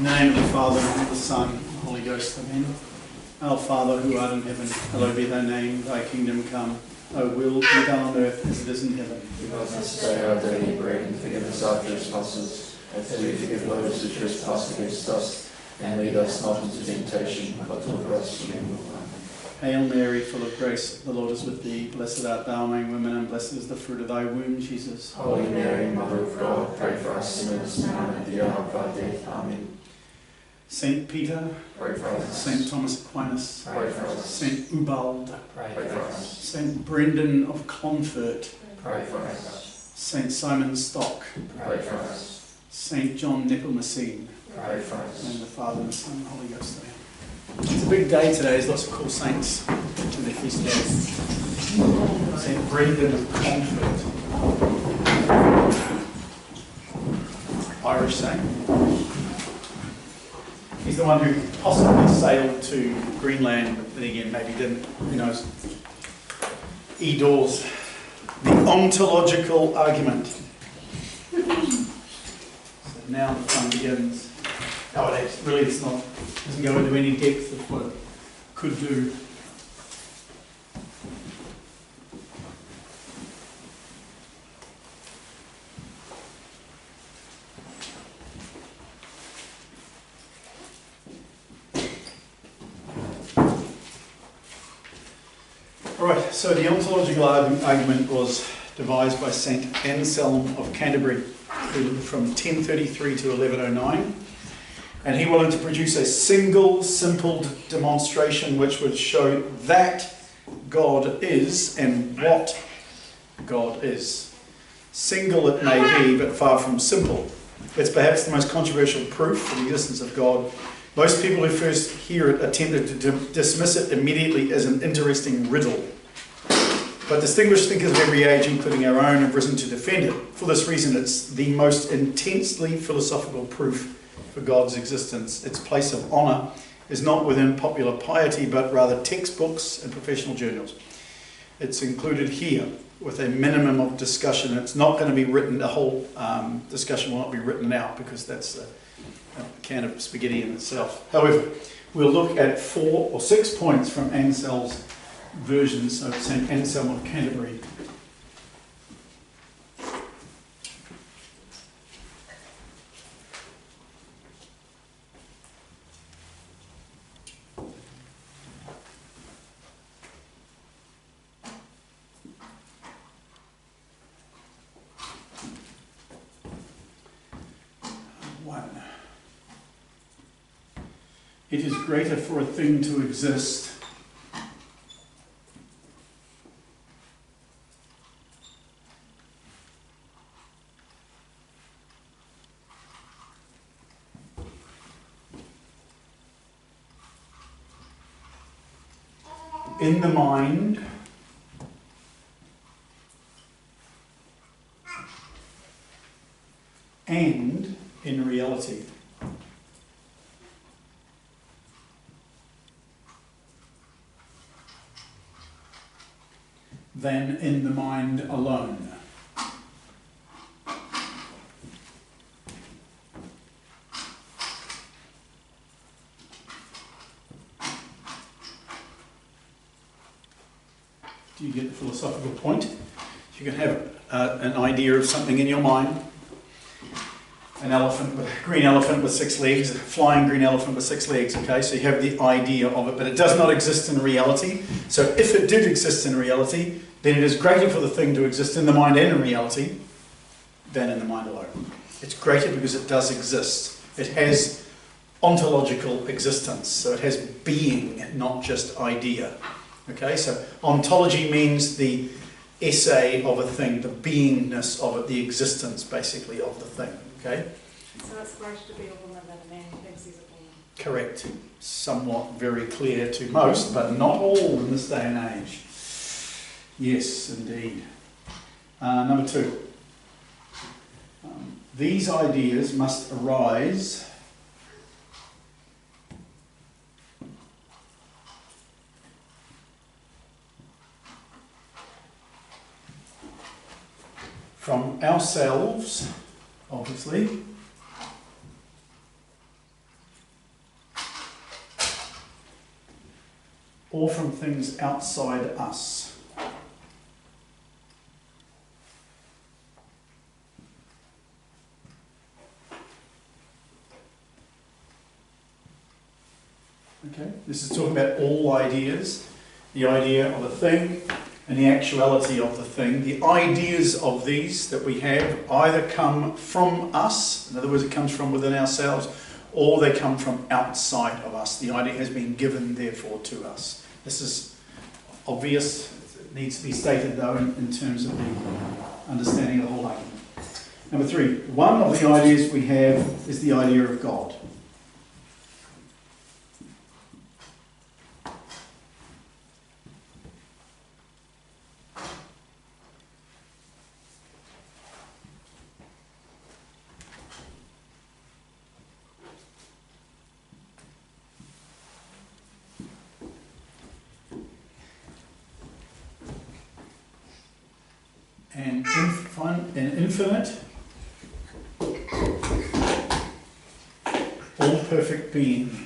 the name of the Father, and of the Son, and the Holy Ghost, amen. Our Father, who art in heaven, hallowed be thy name, thy kingdom come. Thy will be done on earth as it is in heaven. Give us this day our daily bread, and forgive us our trespasses, as we forgive those who trespass against us. And lead us not into temptation, but deliver us from evil. Hail Mary, full of grace, the Lord is with thee. Blessed art thou among women, and blessed is the fruit of thy womb, Jesus. Holy Mary, Mother of God, pray for us sinners, now and at the hour of our death. Amen. Saint Peter, Pray for us. Saint Thomas Aquinas, Pray for us. Saint Ubald, Pray for us. Saint Brendan of Clonfert, Pray for us. Saint Simon Stock, Pray for us. Saint John Nepomucene, Pray for us. and the Father and the Son and the Holy Ghost, amen. It's a big day today. There's lots of cool saints to their feast days. Saint Brendan of Clonfert, Irish saint. He's the one who possibly sailed to Greenland, but then again, maybe didn't. Who knows? E-Doors. The ontological argument. So now the fun begins. Oh, it really doesn't go into any depth of what it could do. Alright, so the ontological argument was devised by St. Anselm of Canterbury, who lived from 1033 to 1109. And he wanted to produce a single, simple demonstration which would show that God is and what God is. Single it may be, but far from simple. It's perhaps the most controversial proof of the existence of God. Most people who first hear it attempted to dismiss it immediately as an interesting riddle. But distinguished thinkers of every age, including our own, have risen to defend it. For this reason, it's the most intensely philosophical proof for God's existence. Its place of honour is not within popular piety, but rather textbooks and professional journals. It's included here with a minimum of discussion. It's not going to be written, the whole discussion will not be written out, because that's a can of spaghetti in itself. However, we'll look at 4 or 6 points from Anselm's versions of St. Anselm of Canterbury. It is greater for a thing to exist in the mind and in reality. Than in the mind alone. Do you get the philosophical point? You can have an idea of something in your mind. An elephant, a green elephant with 6 legs, a flying green elephant with 6 legs, okay? So you have the idea of it, but it does not exist in reality. So if it did exist in reality, then it is greater for the thing to exist in the mind and in reality than in the mind alone. It's greater because it does exist. It has ontological existence, so it has being, not just idea. Okay, so ontology means the essay of a thing, the beingness of it, the existence basically of the thing. Okay? So it's greater to be a woman than a man thinks he's a woman. Correct. Somewhat very clear to most, but not all in this day and age. Yes, indeed. Number 2. These ideas must arise from ourselves, obviously, or from things outside us. Okay, this is talking about all ideas, the idea of a thing and the actuality of the thing. The ideas of these that we have either come from us, in other words, it comes from within ourselves, or they come from outside of us. The idea has been given, therefore, to us. This is obvious. It needs to be stated, though, in terms of the understanding of the whole argument. Number 3, one of the ideas we have is the idea of God. An infinite, all perfect being.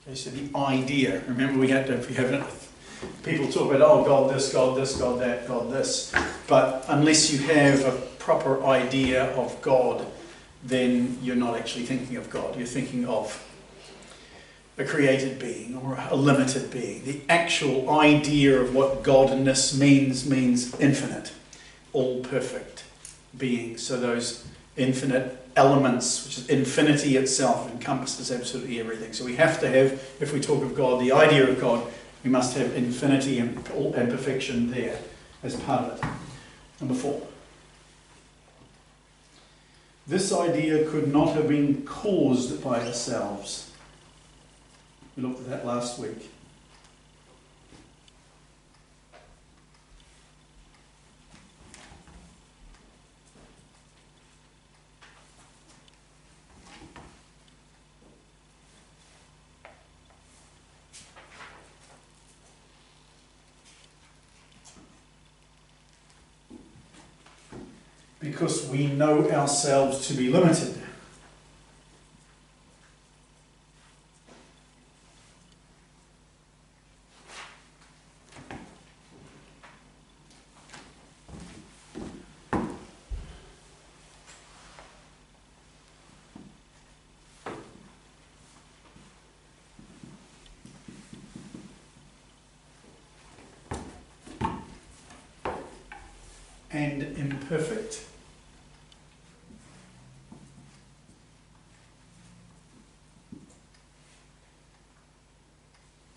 Okay, so the idea, remember we have to, if we have it, people talk about, oh, God this, God this, God that, God this, but unless you have a proper idea of God, then you're not actually thinking of God. You're thinking of a created being or a limited being. The actual idea of what godness means infinite, all perfect being. So those infinite elements, which is infinity itself, encompasses absolutely everything. So we have to have, if we talk of God, the idea of God, we must have infinity and perfection there as part of it. Number 4. This idea could not have been caused by ourselves. We looked at that last week. Because we know ourselves to be limited. And imperfect.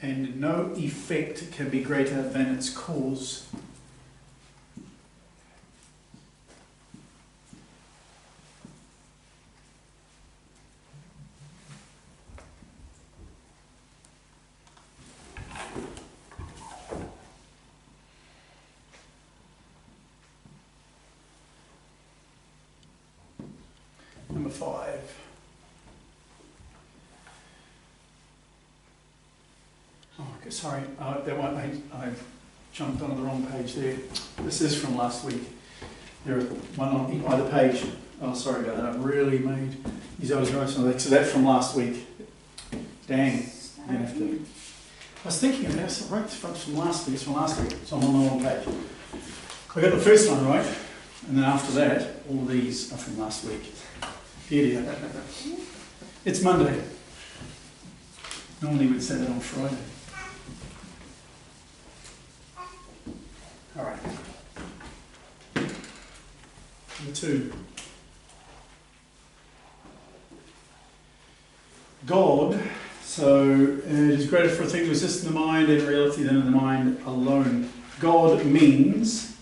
And no effect can be greater than its cause. Number 5. Oh, okay, sorry, that one I've jumped onto the wrong page there. This is from last week. There are one on either page. Oh, sorry about that. I've really made these others right. So that's from last week. Dang. You have to. I was thinking of this. I wrote from last week. It's from last week. So I'm on the wrong page. I got the first one right, and then after that, all of these are from last week. Dear. It's Monday. Normally we'd say that on Friday. All right. Number 2. God, so it is greater for a thing to exist in the mind in reality than in the mind alone. God means,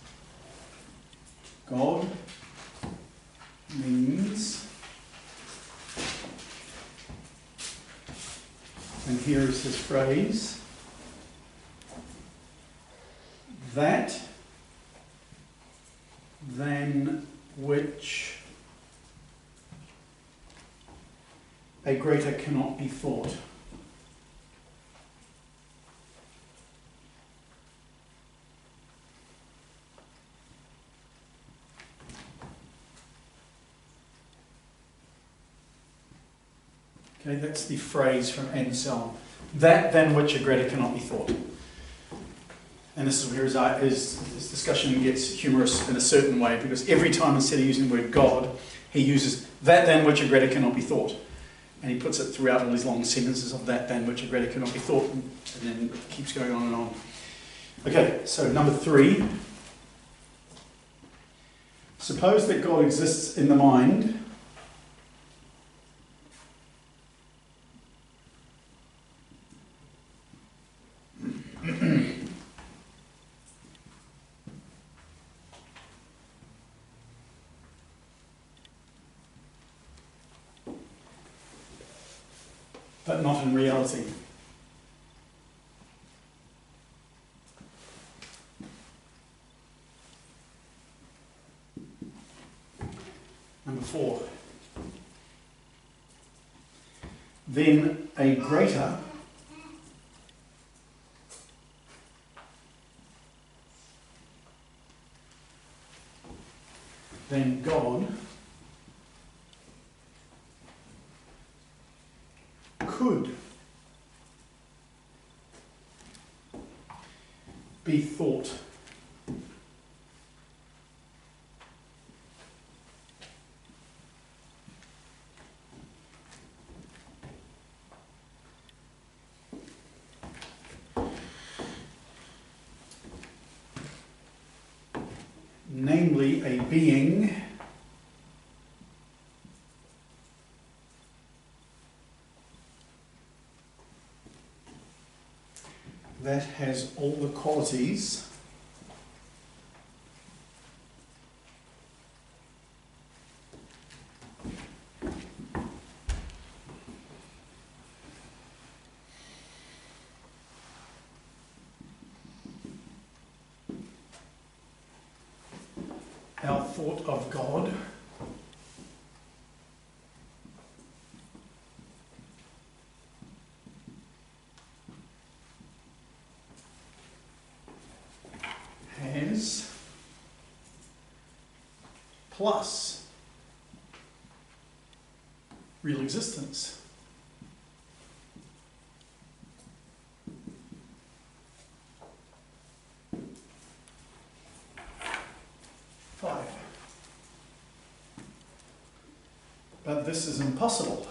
and here is his phrase, that than which a greater cannot be thought. Okay, that's the phrase from Anselm. That than which a greater cannot be thought. And this is where his discussion gets humorous in a certain way, because every time instead of using the word God, he uses that than which a greater cannot be thought. And he puts it throughout all these long sentences of that than which a greater cannot be thought, and then it keeps going on and on. Okay, so number 3. Suppose that God exists in the mind but not in reality. Number 4. Then a greater than God could be thought. Namely, a being that has all the qualities our thought of God has, plus real existence. But this is impossible.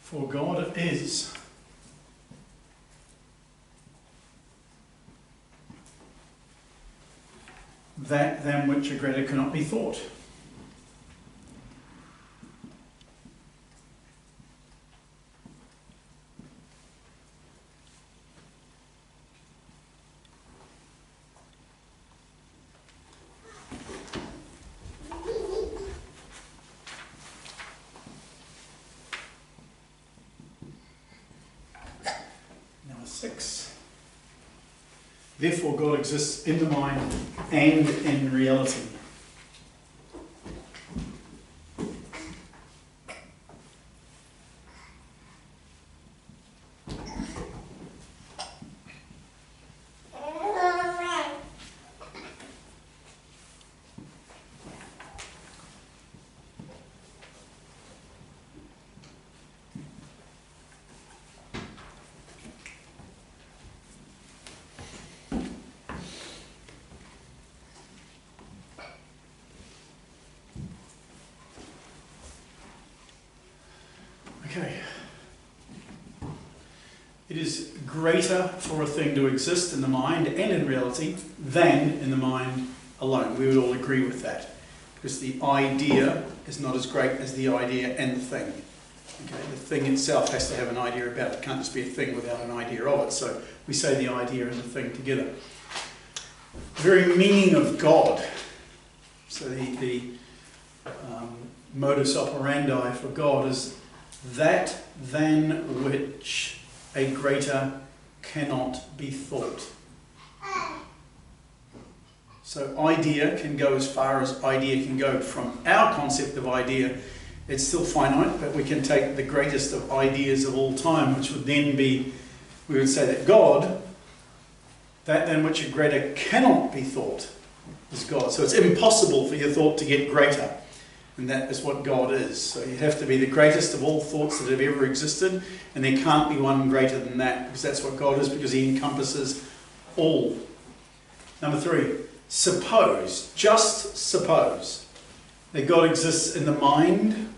For God is that than which a greater cannot be thought. Number 6. Therefore God exists in the mind and in reality. Okay. It is greater for a thing to exist in the mind and in reality than in the mind alone. We would all agree with that. Because the idea is not as great as the idea and the thing. Okay? The thing itself has to have an idea about it. It can't just be a thing without an idea of it. So we say the idea and the thing together. The very meaning of God. So the modus operandi for God is that than which a greater cannot be thought. So idea can go as far as idea can go. From our concept of idea, it's still finite, but we can take the greatest of ideas of all time, which would then be we would say that God, that than which a greater cannot be thought, is God. So it's impossible for your thought to get greater. And that is what God is. So you have to be the greatest of all thoughts that have ever existed, and there can't be one greater than that, because that's what God is, because he encompasses all. Number 3, suppose, just suppose, that God exists in the mind,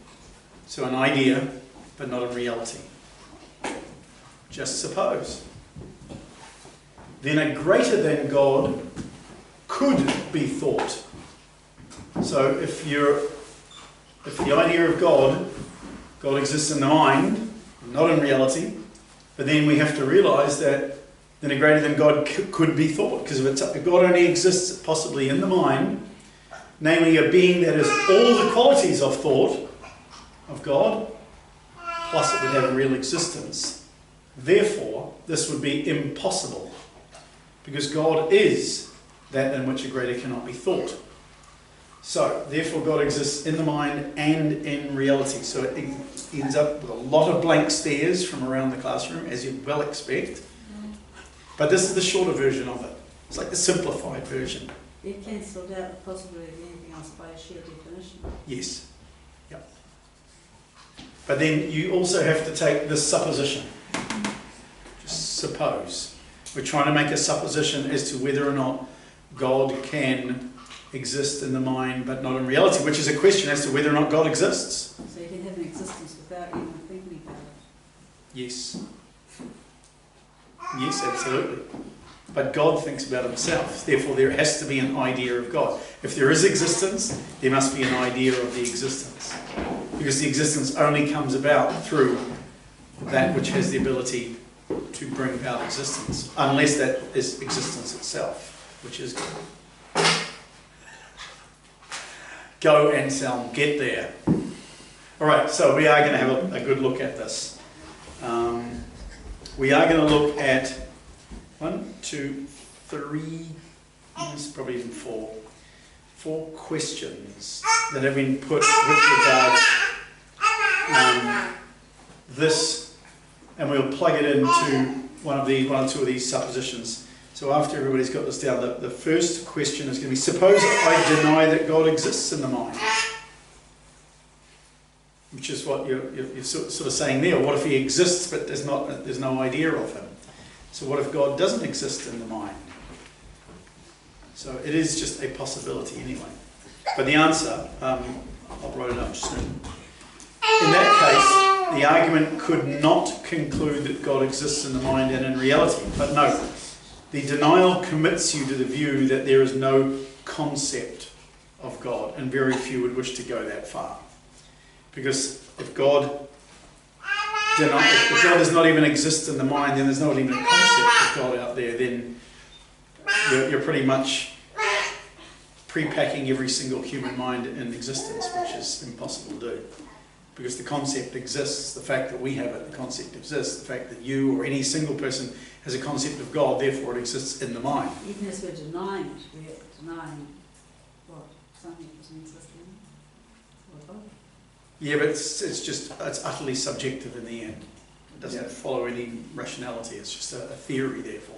so an idea, but not in reality. Just suppose. Then a greater than God could be thought. So if the idea of God exists in the mind, not in reality, but then we have to realise that then a greater than God could be thought. Because if God only exists possibly in the mind, namely a being that has all the qualities of thought of God, plus it would have a real existence. Therefore, this would be impossible, because God is that than which a greater cannot be thought. So, therefore God exists in the mind and in reality. So it ends up with a lot of blank stares from around the classroom, as you'd well expect. But this is the shorter version of it. It's like the simplified version. It cancelled out the possibility of anything else by a sheer definition. Yes. Yep. But then you also have to take this supposition. Just suppose. We're trying to make a supposition as to whether or not God can exist in the mind but not in reality, which is a question as to whether or not God exists. So you can have an existence without even thinking about it. Yes. Yes, absolutely. But God thinks about himself. Therefore, there has to be an idea of God. If there is existence, there must be an idea of the existence. Because the existence only comes about through that which has the ability to bring about existence. Unless that is existence itself, which is God. Go, Anselm, get there. Alright, so we are going to have a good look at this. We are going to look at 1, 2, 3, probably even 4 questions that have been put with regards this, and we'll plug it into one or two of these suppositions. So after everybody's got this down, the first question is going to be, suppose I deny that God exists in the mind. Which is what you're sort of saying there. What if he exists but there's no idea of him? So what if God doesn't exist in the mind? So it is just a possibility anyway. But the answer, I'll write it up just soon. In that case, the argument could not conclude that God exists in the mind and in reality. But no, the denial commits you to the view that there is no concept of God, and very few would wish to go that far. Because if God does not even exist in the mind, then there's not even a concept of God out there, then you're pretty much pre-packing every single human mind in existence, which is impossible to do. Because the concept exists, the fact that we have it, the concept exists, the fact that you or any single person has a concept of God, therefore it exists in the mind. Even as we're denying it, we're denying what? Something that doesn't exist in God. Yeah, but it's utterly subjective in the end. It doesn't follow any rationality. It's just a theory, therefore.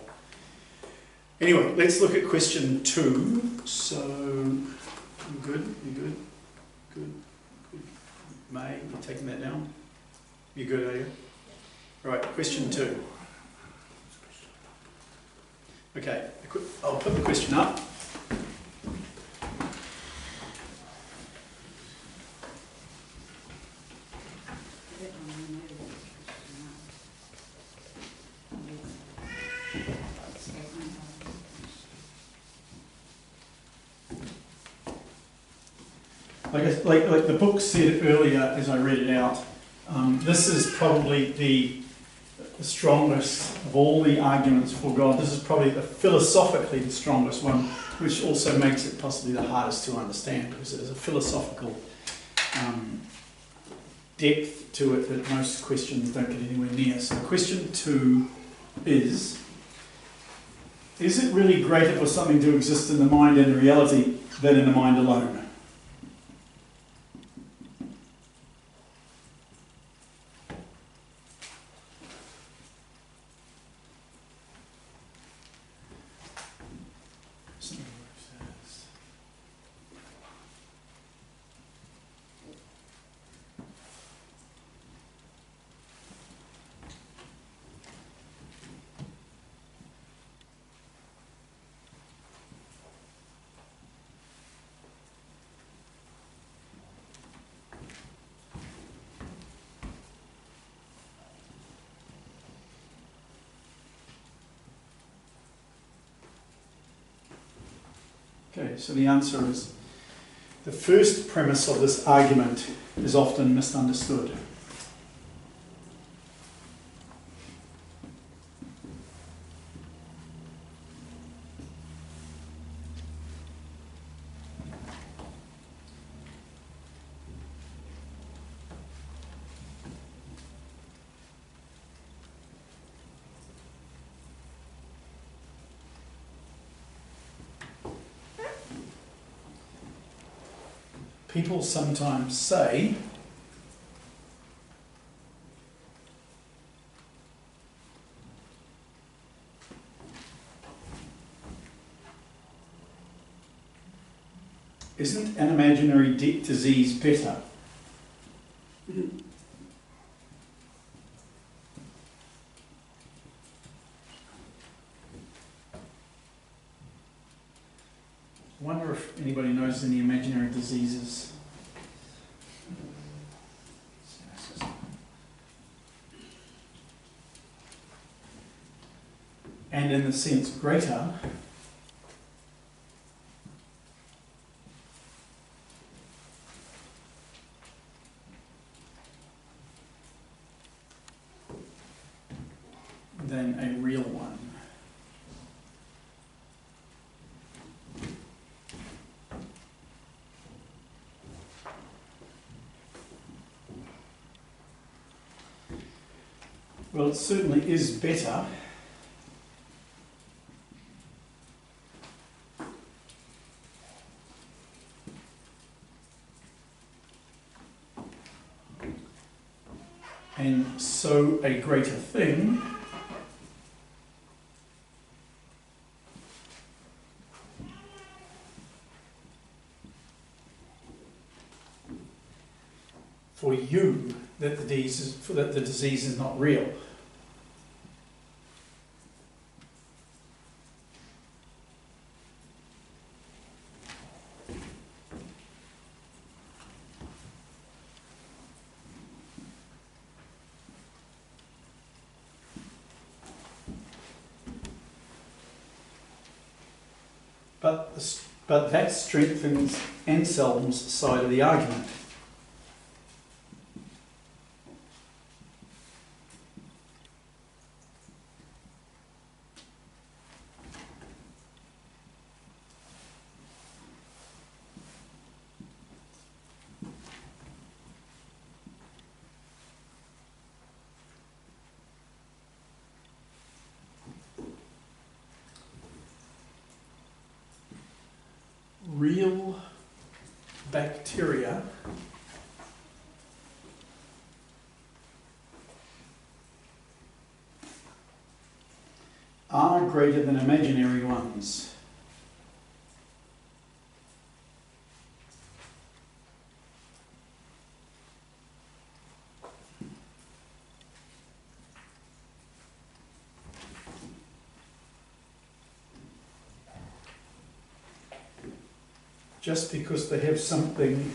Anyway, let's look at question 2. So, you good? You good? Good. Good. May, you taking that down? You good, are you? Right, question 2. Okay, I'll put the question up. Like the book said earlier, as I read it out, this is probably the strongest of all the arguments for God. This is probably philosophically the strongest one, which also makes it possibly the hardest to understand, because there's a philosophical depth to it that most questions don't get anywhere near. So question 2 is it really greater for something to exist in the mind and reality than in the mind alone? Okay, so the answer is the first premise of this argument is often misunderstood. People sometimes say isn't an imaginary disease better? I wonder if anybody knows any imaginary diseases. And in the sense greater, than a real one. Well, it certainly is better. And so a greater thing for you that the disease is not real. But that strengthens Anselm's side of the argument. Real bacteria are greater than imaginary ones. Just because they have something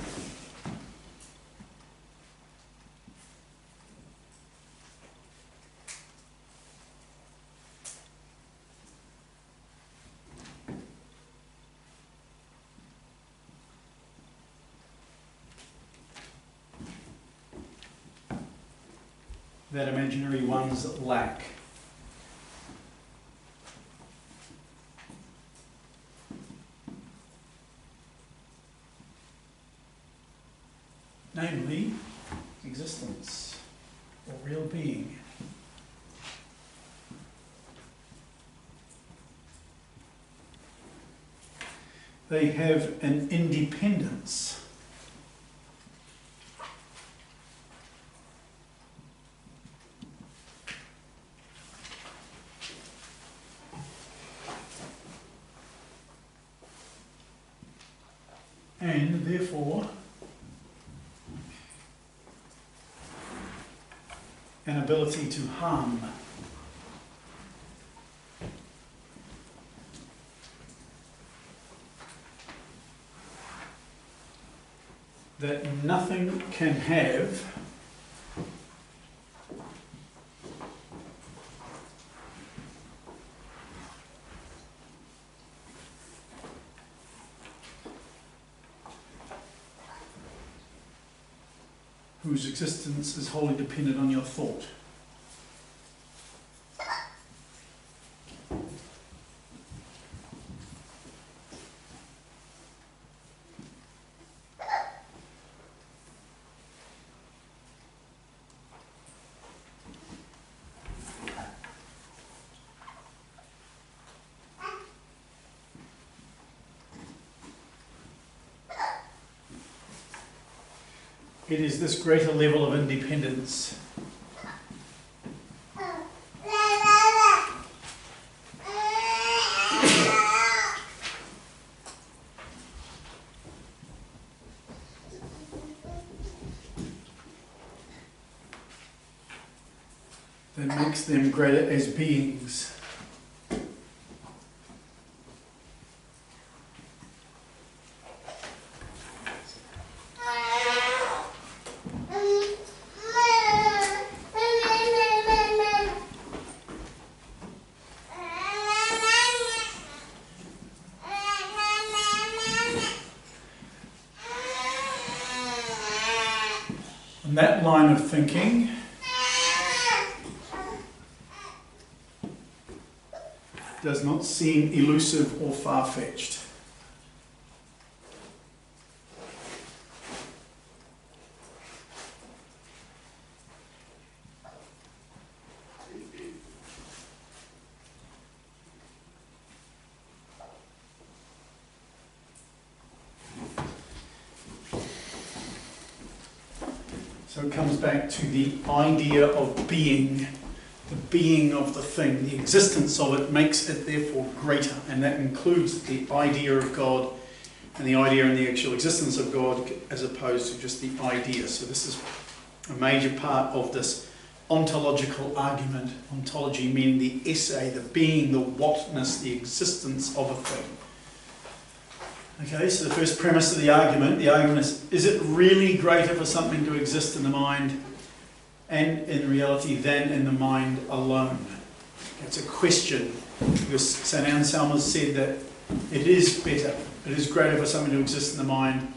that imaginary ones lack. Namely, existence or real being. They have an independence. And therefore, an ability to harm. That nothing can have whose existence is wholly dependent on your thought. It is this greater level of independence that makes them greater as beings. And that line of thinking does not seem elusive or far-fetched. So it comes back to the idea of being, the being of the thing. The existence of it makes it therefore greater, and that includes the idea of God and the idea and the actual existence of God as opposed to just the idea. So this is a major part of this ontological argument. Ontology meaning the essay, the being, the whatness, the existence of a thing. Okay, so the first premise of the argument is it really greater for something to exist in the mind and in reality than in the mind alone? It's a question, because St. Anselm has said that it is better, it is greater for something to exist in the mind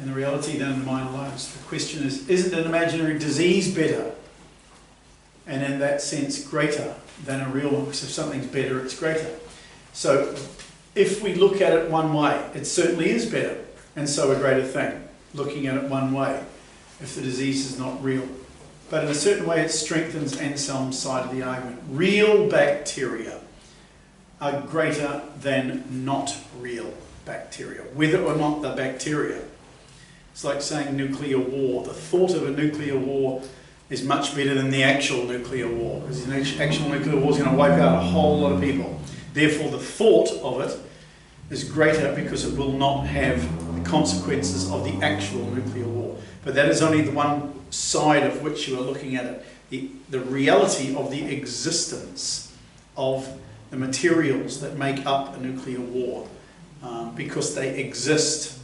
and the reality than in the mind alone. So the question is, isn't an imaginary disease better, and in that sense greater than a real one? Because if something's better, it's greater. So if we look at it one way, it certainly is better, and so a greater thing, looking at it one way, if the disease is not real. But in a certain way, it strengthens Anselm's side of the argument. Real bacteria are greater than not real bacteria, whether or not the bacteria. It's like saying nuclear war. The thought of a nuclear war is much better than the actual nuclear war, because the actual nuclear war is going to wipe out a whole lot of people. Therefore, the thought of it is greater because it will not have the consequences of the actual nuclear war. But that is only the one side of which you are looking at it. The reality of the existence of the materials that make up a nuclear war, because they exist.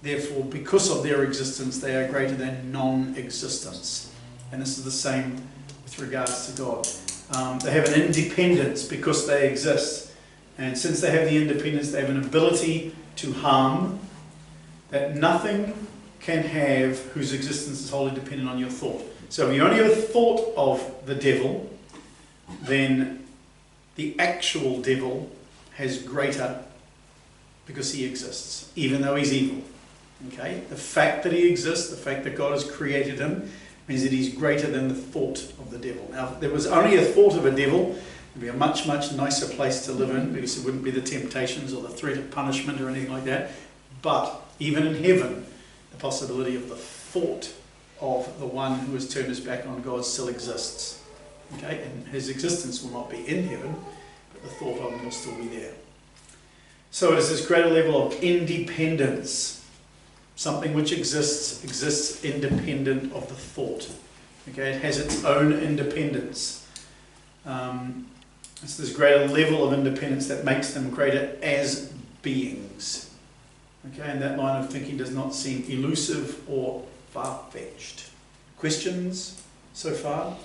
Therefore, because of their existence, they are greater than non-existence. And this is the same with regards to God. They have an independence because they exist. And since they have the independence, they have an ability to harm that nothing can have whose existence is wholly dependent on your thought. So if you only have a thought of the devil, then the actual devil has greater because he exists, even though he's evil. Okay? The fact that he exists, the fact that God has created him, means that he's greater than the thought of the devil. Now, if there was only a thought of a devil, it would be a much, much nicer place to live in, because it wouldn't be the temptations or the threat of punishment or anything like that. But even in heaven, the possibility of the thought of the one who has turned his back on God still exists. Okay? And his existence will not be in heaven, but the thought of him will still be there. So it is this greater level of independence. Something which exists independent of the thought. Okay? It has its own independence. It's this greater level of independence that makes them greater as beings. Okay, and that line of thinking does not seem elusive or far-fetched. Questions so far?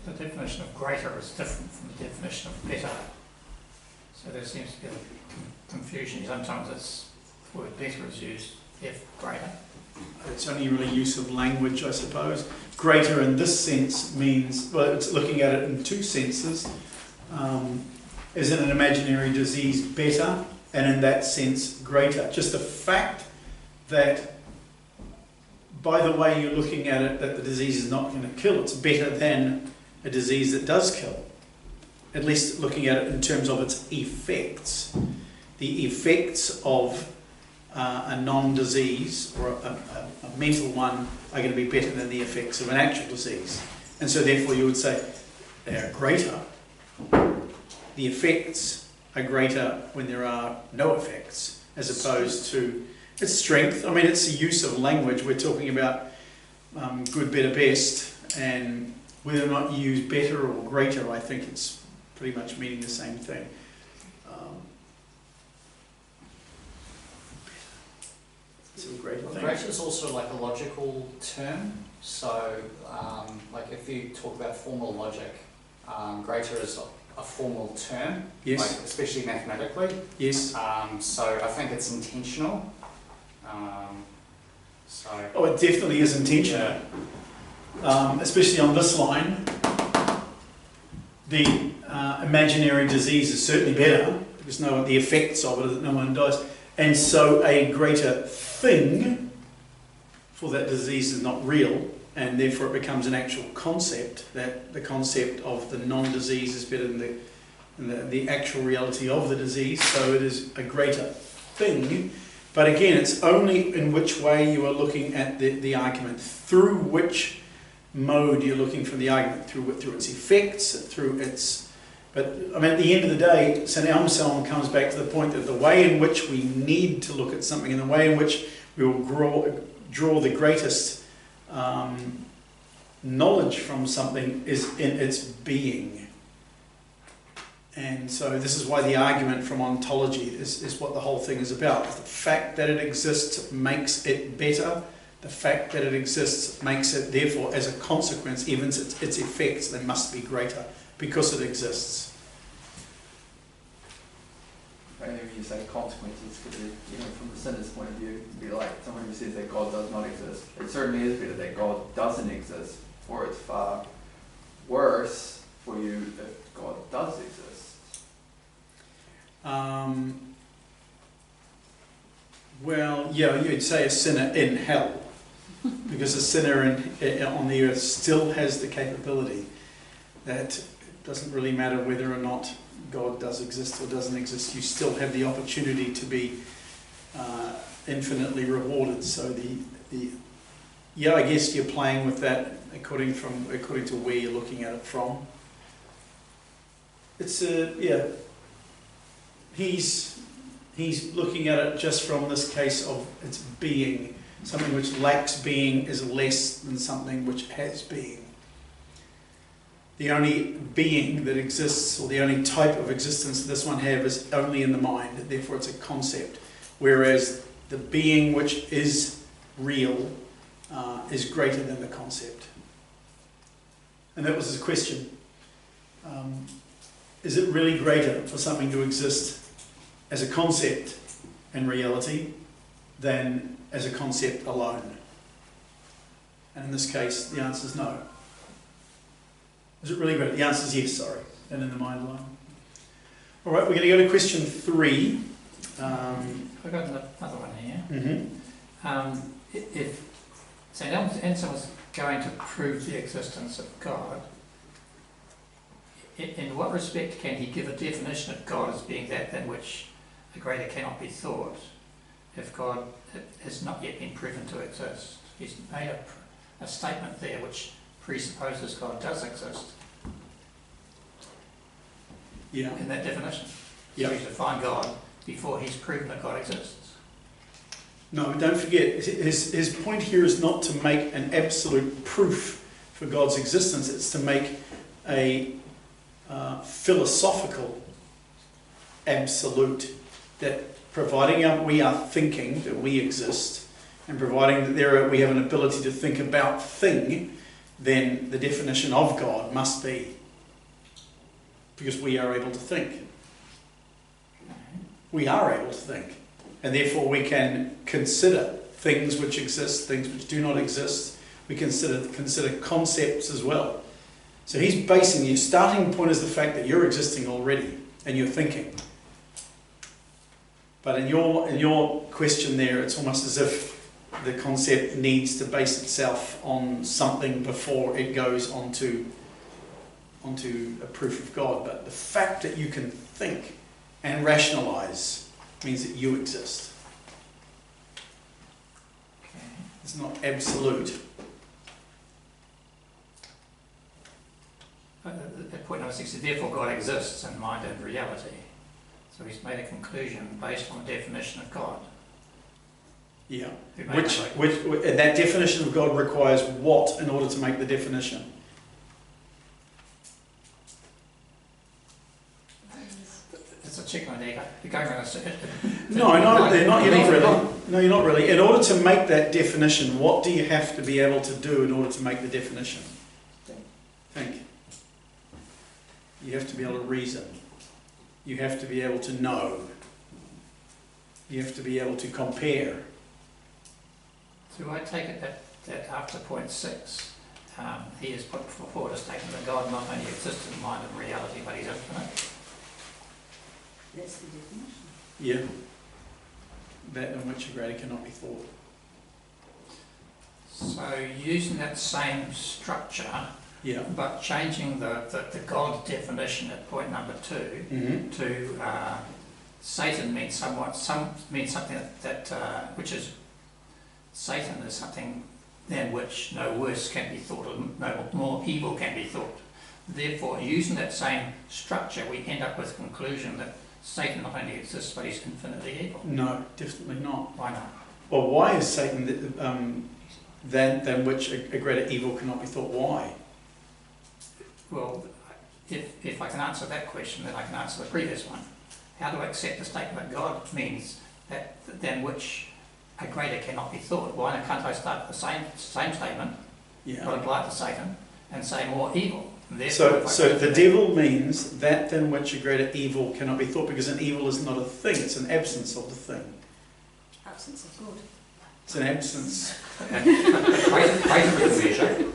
The definition of greater is different from the definition of better. So there seems to be a confusion. Sometimes the word better is used if greater? It's only really use of language, I suppose. Greater in this sense means, well, it's looking at it in two senses. Is an imaginary disease better? And in that sense, greater. Just the fact that, by the way you're looking at it, that the disease is not going to kill, it's better than a disease that does kill. At least looking at it in terms of its effects. The effects of a non-disease or a mental one are going to be better than the effects of an actual disease. And so therefore you would say they're greater. The effects are greater when there are no effects, as opposed to its strength. I mean, it's the use of language. We're talking about good, better, best, and whether or not you use better or greater, I think it's pretty much meaning the same thing. It's a greater thing. Greater is also like a logical term. So, like if you talk about formal logic, greater is a formal term, Yes. like especially mathematically. Yes. So I think it's intentional. Oh, it definitely is intentional. Especially on this line. The imaginary disease is certainly better because the effects of it is that no one dies. And so a greater thing for that disease is not real, and therefore it becomes an actual concept, that the concept of the non-disease is better than the actual reality of the disease, so it is a greater thing. But again, it's only in which way you are looking at the argument, through which mode you're looking for the argument, through its effects, through its... But, I mean, at the end of the day, St. Anselm comes back to the point that the way in which we need to look at something and the way in which we will draw the greatest knowledge from something is in its being. And so this is why the argument from ontology is what the whole thing is about. The fact that it exists makes it better. The fact that it exists makes it, therefore, as a consequence, even its effects, they must be greater because it exists. I think when you say consequences, because from the sinner's point of view, it'd be like someone who says that God does not exist. It certainly is better that God doesn't exist, or it's far worse for you if God does exist. Well, yeah, you'd say a sinner in hell, because a sinner on the earth still has the capability that it doesn't really matter whether or not God does exist or doesn't exist. You still have the opportunity to be infinitely rewarded. So yeah, I guess you're playing with that according to where you're looking at it from. It's He's looking at it just from this case of its being. Something which lacks being is less than something which has being. The only being that exists, or the only type of existence this one has, is only in the mind. Therefore, it's a concept. Whereas the being which is real is greater than the concept. And that was his question. Is it really greater for something to exist as a concept and reality than as a concept alone? And in this case, the answer is no. Is it really great? The answer is yes, sorry. And in the mind alone. All right, we're going to go to question 3. I've got another one here. Mm-hmm. If St. Anselm was going to prove the existence of God, in what respect can he give a definition of God as being that than which a greater cannot be thought, if God has not yet been proven to exist? He's made a statement there which presupposes God does exist. Yeah. In that definition. Yeah. So he's defined God before he's proven that God exists. No, but don't forget, his point here is not to make an absolute proof for God's existence. It's to make a philosophical absolute, that providing we are thinking that we exist, and providing that we have an ability to think about thing, then the definition of God must be because we are able to think. We are able to think, and therefore we can consider things which exist, things which do not exist. We consider concepts as well. So he's basing, your starting point is the fact that you're existing already and you're thinking. But in your question there, it's almost as if the concept needs to base itself on something before it goes onto a proof of God. But the fact that you can think and rationalize means that you exist. Okay. It's not absolute. At point number 6, therefore God exists in mind and reality. So he's made a conclusion based on the definition of God. Yeah. Who made And that definition of God requires what in order to make the definition? It's a chicken and egg. You're going around No, you're not really. No, you're not really. In order to make that definition, what do you have to be able to do in order to make the definition? Think. You have to be able to reason. You have to be able to know. You have to be able to compare. So I take it that after point 6, he has put forward a statement that God not only exists in mind and reality, but he's infinite. That's the definition. Yeah. That in which a greater cannot be thought. So using that same structure, Yeah. but changing the God definition at point number 2 Mm-hmm. to Satan means something that which is Satan is something than which no worse can be thought, or no more evil can be thought. Therefore, using that same structure, we end up with the conclusion that Satan not only exists, but he's infinitely evil. No, definitely not. Why not? Well, why is Satan than which a greater evil cannot be thought? Why? Well, if I can answer that question, then I can answer the previous one. How do I accept the statement that God means that than which a greater cannot be thought? Why can't I start the same statement, Yeah. but apply it to Satan, and say more evil? So the devil means that than which a greater evil cannot be thought, because an evil is not a thing, it's an absence of the thing. Absence of good. It's an absence. Greater is a measure.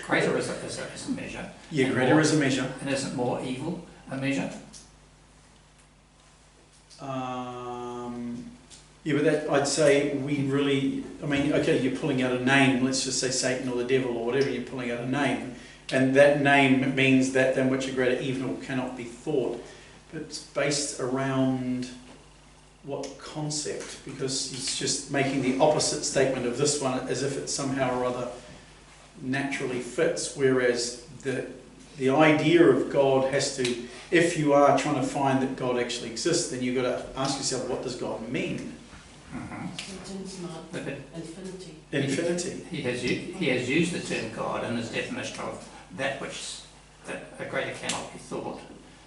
Greater is a measure. Yeah, And greater is a measure. And isn't more evil a measure? Yeah, but that, I'd say we really, I mean, okay, you're pulling out a name, let's just say Satan or the devil or whatever, you're pulling out a name, and that name means that than which a greater evil cannot be thought. But it's based around what concept? Because it's just making the opposite statement of this one as if it somehow or other naturally fits, whereas the idea of God has to, if you are trying to find that God actually exists, then you've got to ask yourself, what does God mean? Satan's not But infinity. Infinity. he has used the term God in his definition of that a greater cannot be thought.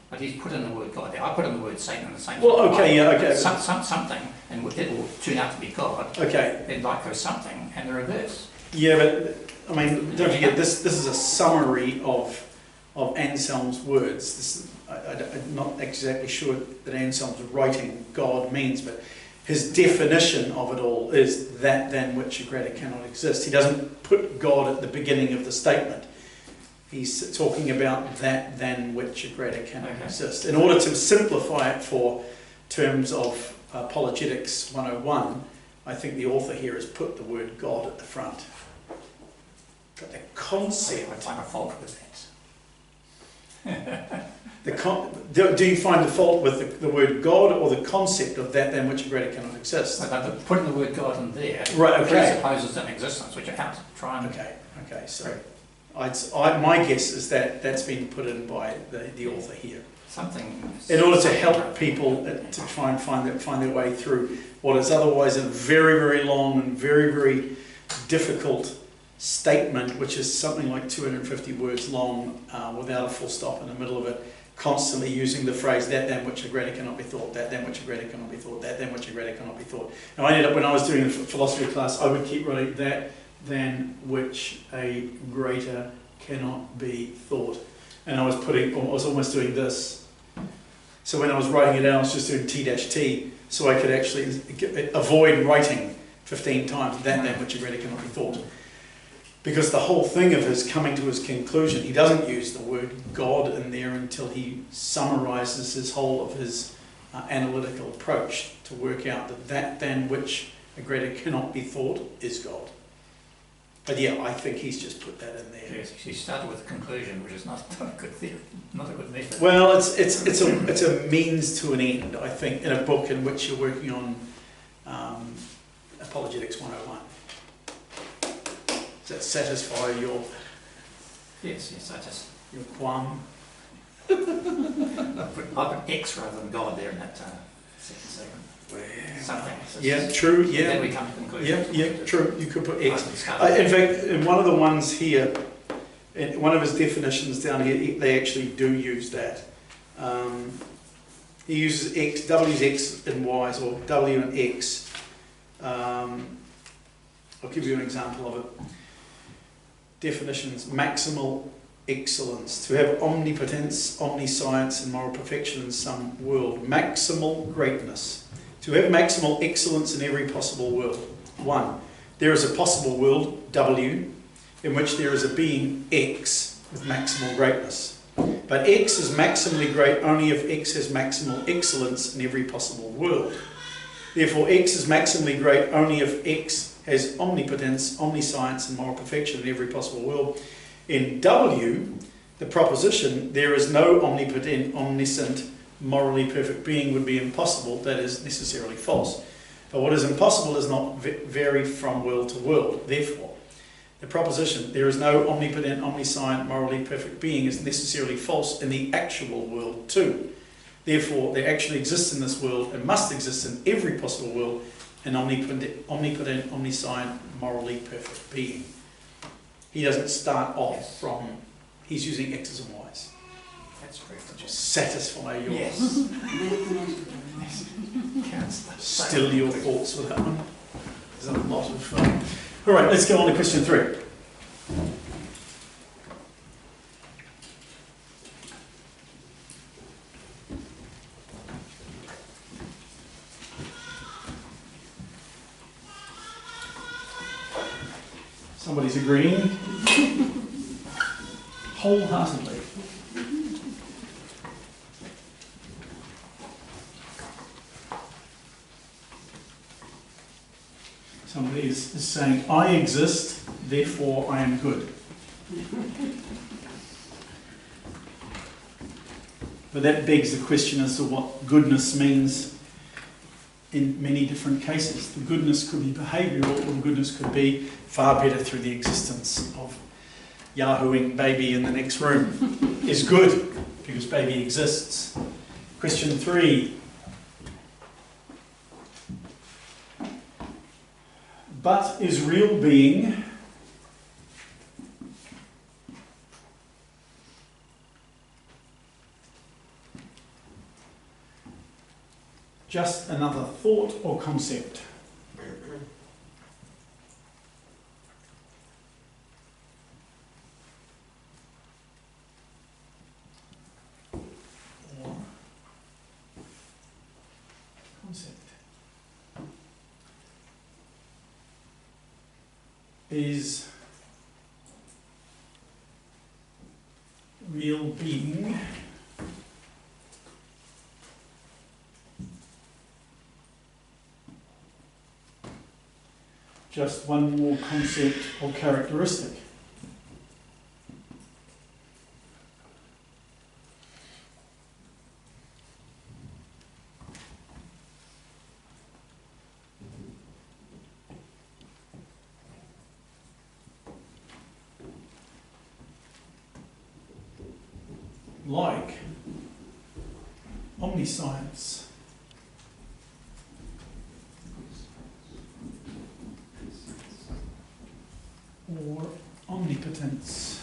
But he's put in the word God there. I put in the word Satan in the same. Well, okay, yeah, okay. Something, and it will turn out to be God. Okay. Then like goes something, and the reverse. Yeah, but I mean, don't forget, this is a summary of Anselm's words. I'm not exactly sure that Anselm's writing God means, but his definition of it all is that than which a greater cannot exist. He doesn't put God at the beginning of the statement. He's talking about that than which a greater cannot exist. In order to simplify it for terms of Apologetics 101, I think the author here has put the word God at the front. But the concept... I find a fault with that. Do you find the fault with the word God or the concept of that than which a greater cannot exist? But putting the word God in there Right, okay. presupposes an existence, which I have to try and... Okay, so my guess is that that's been put in by the author here. Something... In order to help people to try and find their way through what is otherwise a very, very long and very, very difficult statement, which is something like 250 words long, without a full stop in the middle of it, constantly using the phrase that than which a greater cannot be thought, that than which a greater cannot be thought, that than which a greater cannot be thought. Now I ended up, when I was doing the philosophy class, I would keep writing that than which a greater cannot be thought. And I was almost doing this. So when I was writing it out, I was just doing T-T, so I could actually avoid writing 15 times, that which a greater cannot be thought. Because the whole thing of his coming to his conclusion, he doesn't use the word God in there until he summarizes his whole of his analytical approach to work out that than which a greater cannot be thought is God. But yeah, I think he's just put that in there. Yes, he started with a conclusion, which is not a good theory, not a good method. Well, it's a means to an end, I think, in a book in which you're working on Apologetics 101. Does that satisfy your Yes, I just your qualm? I put X rather than God there in that second segment. Something. Yeah, true. Then Yeah, we come to conclusion. yeah, true. You could put X. X. In fact, in one of the ones here, in one of his definitions down here, they actually do use that. He uses X, W's X and Y's, or W and X. I'll give you an example of it. Definitions: maximal excellence, to have omnipotence, omniscience, and moral perfection in some world. Maximal greatness, to have maximal excellence in every possible world. 1. There is a possible world, W, in which there is a being, X, with maximal greatness. But X is maximally great only if X has maximal excellence in every possible world. Therefore, X is maximally great only if X has omnipotence, omniscience, and moral perfection in every possible world. In W, the proposition, there is no omnipotent, omniscient, morally perfect being would be impossible, that is necessarily false. But what is impossible does not vary from world to world. Therefore, the proposition, there is no omnipotent, omniscient, morally perfect being is necessarily false in the actual world too. Therefore, there actually exists in this world and must exist in every possible world an omnipotent, omniscient, morally perfect being. He doesn't start off from, he's using X's and Y's. That's correct. To just satisfy your, Yes. still your thoughts with that one. There's a lot of fun. All right, let's go on to question 3. Somebody's agreeing wholeheartedly. Somebody is saying, I exist, therefore I am good. But that begs the question as to what goodness means in many different cases. The goodness could be behavioural, or the goodness could be far better through the existence of yahooing baby in the next room is good because baby exists. Question 3. But is real being just another thought or concept? Or concept. Is real being just one more concept or characteristic? Like omniscience, or omnipotence.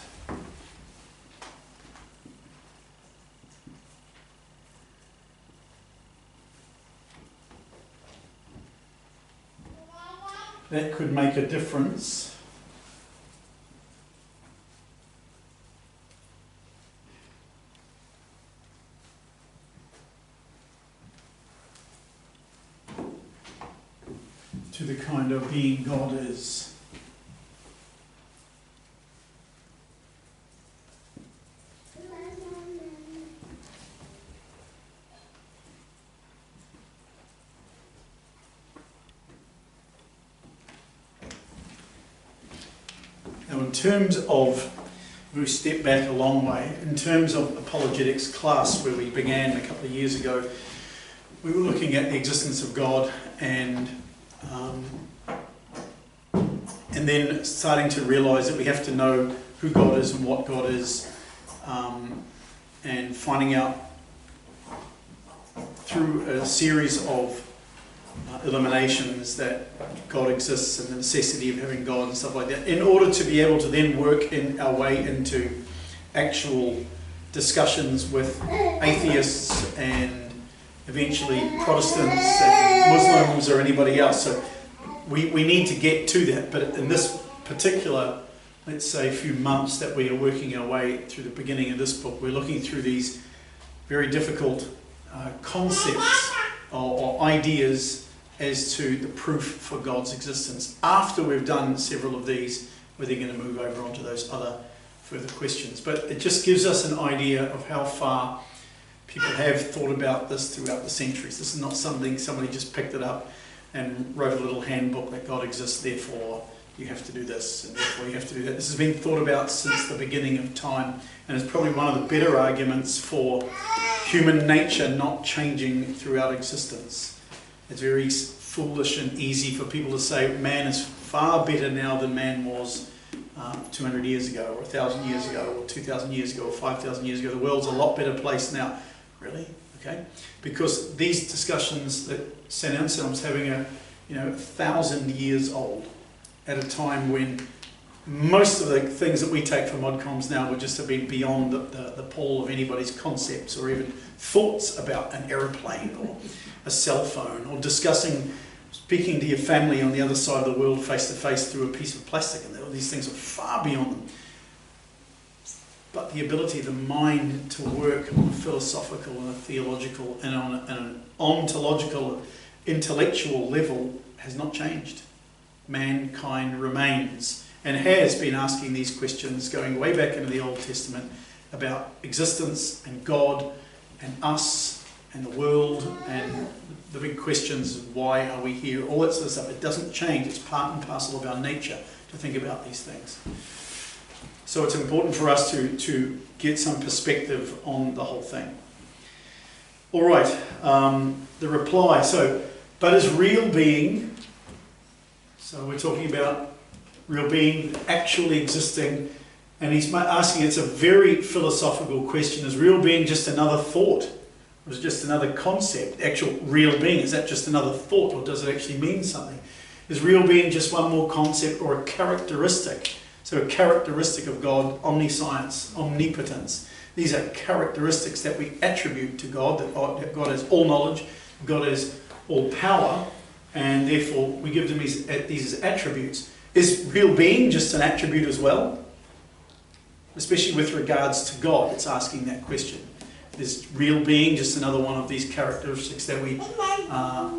That could make a difference to to the kind of being God is. Now, in terms of, we step back a long way, in terms of apologetics class where we began a couple of years ago, we were looking at the existence of God and then starting to realise that we have to know who God is and what God is, and finding out through a series of eliminations that God exists and the necessity of having God and stuff like that, in order to be able to then work in our way into actual discussions with atheists and eventually Protestants and Muslims or anybody else. So we need to get to that, but in this particular, let's say, few months that we are working our way through the beginning of this book, we're looking through these very difficult concepts or ideas as to the proof for God's existence. After we've done several of these, we're then going to move over onto those other further questions. But it just gives us an idea of how far people have thought about this throughout the centuries. This is not something somebody just picked it up and wrote a little handbook that God exists, therefore you have to do this, and therefore you have to do that. This has been thought about since the beginning of time, and it's probably one of the better arguments for human nature not changing throughout existence. It's very foolish and easy for people to say man is far better now than man was 200 years ago, or 1,000 years ago, or 2,000 years ago, or 5,000 years ago. The world's a lot better place now. Really? Okay? Because these discussions that St. Anselm's having are 1,000 years old, at a time when most of the things that we take for modcoms now would just have been beyond the pall of anybody's concepts or even thoughts about an aeroplane or a cell phone, or speaking to your family on the other side of the world face to face through a piece of plastic, and all these things are far beyond them. But the ability of the mind to work on a philosophical and a theological and on an ontological, intellectual level has not changed. Mankind remains and has been asking these questions going way back into the Old Testament about existence and God and us and the world and the big questions of why are we here, all that sort of stuff. It doesn't change. It's part and parcel of our nature to think about these things. So it's important for us to get some perspective on the whole thing. All right, the reply. So, but is real being, so we're talking about real being actually existing, and he's asking, it's a very philosophical question, is real being just another thought? Or is it just another concept? Actual real being, is that just another thought, or does it actually mean something? Is real being just one more concept or a characteristic? So a characteristic of God, omniscience, omnipotence. These are characteristics that we attribute to God, that God has all knowledge, God has all power, and therefore we give them these as attributes. Is real being just an attribute as well? Especially with regards to God, it's asking that question. Is real being just another one of these characteristics that we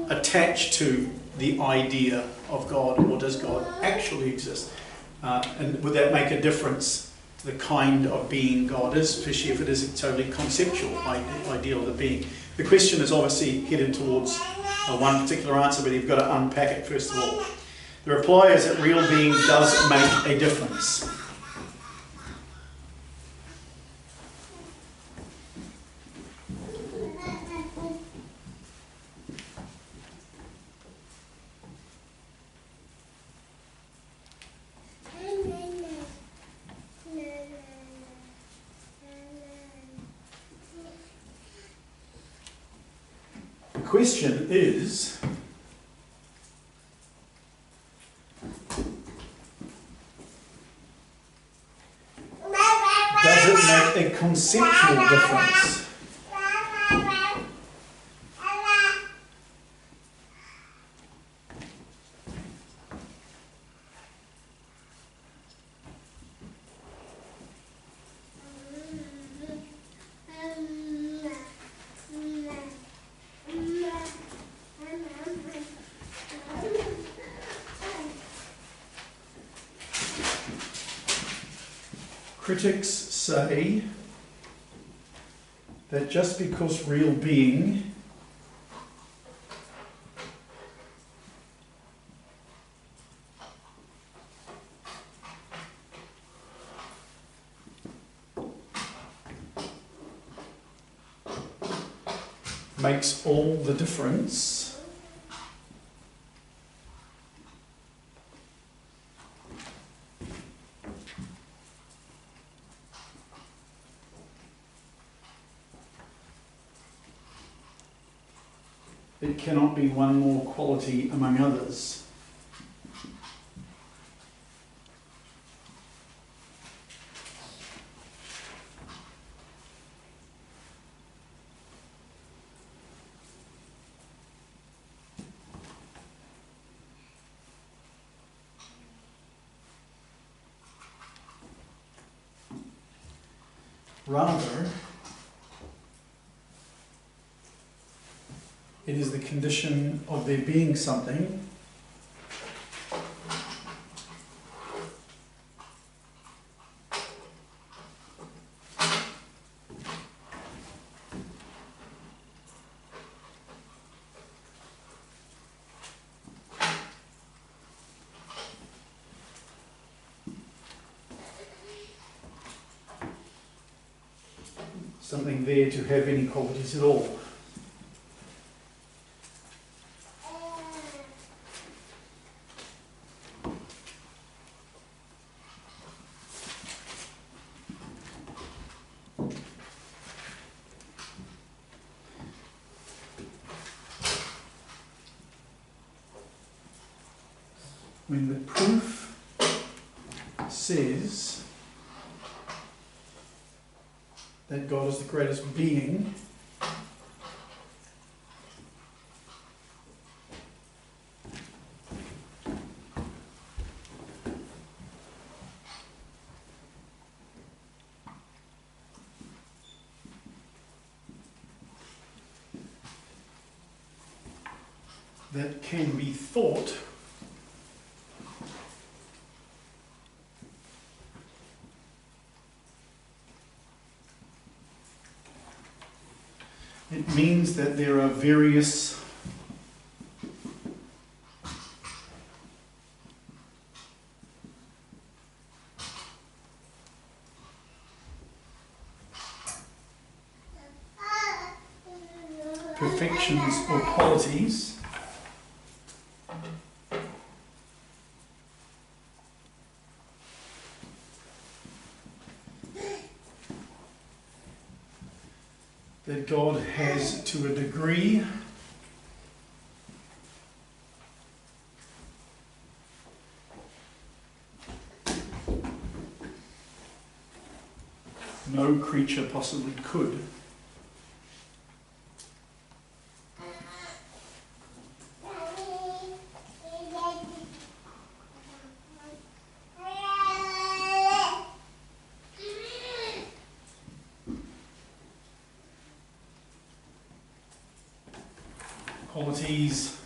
attach to the idea of God, or does God actually exist? And would that make a difference to the kind of being God is, especially if it is a totally conceptual ideal of the being? The question is obviously headed towards one particular answer, but you've got to unpack it first of all. The reply is that real being does make a difference. The question is, does it make a conceptual difference? critics say that just because real being makes all the difference, it cannot be one more quality among others. Rather, it is the condition of there being something something there to have any qualities at all. When the proof says that God is the greatest being, that can be thought it means that there are various perfections or qualities that God has to a degree no creature possibly could. Qualities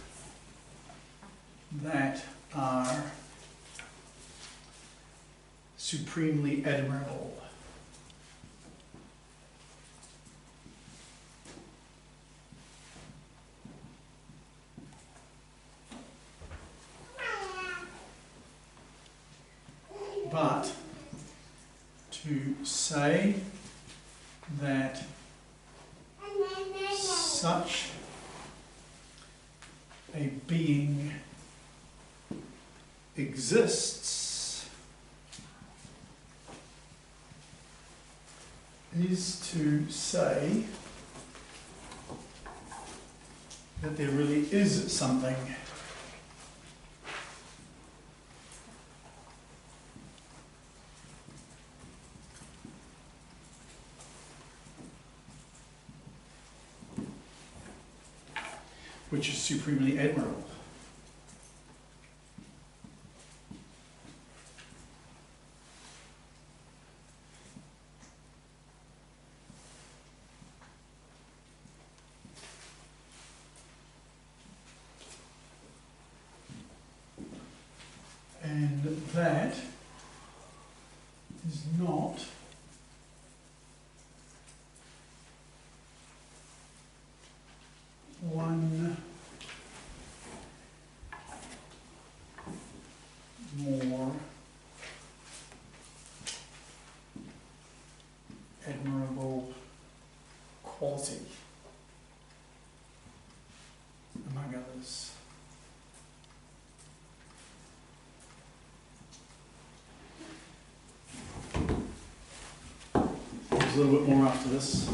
that are supremely admirable. But to say that such a being exists is to say that there really is something which is supremely admirable. And that is not this. There's a little bit more after this.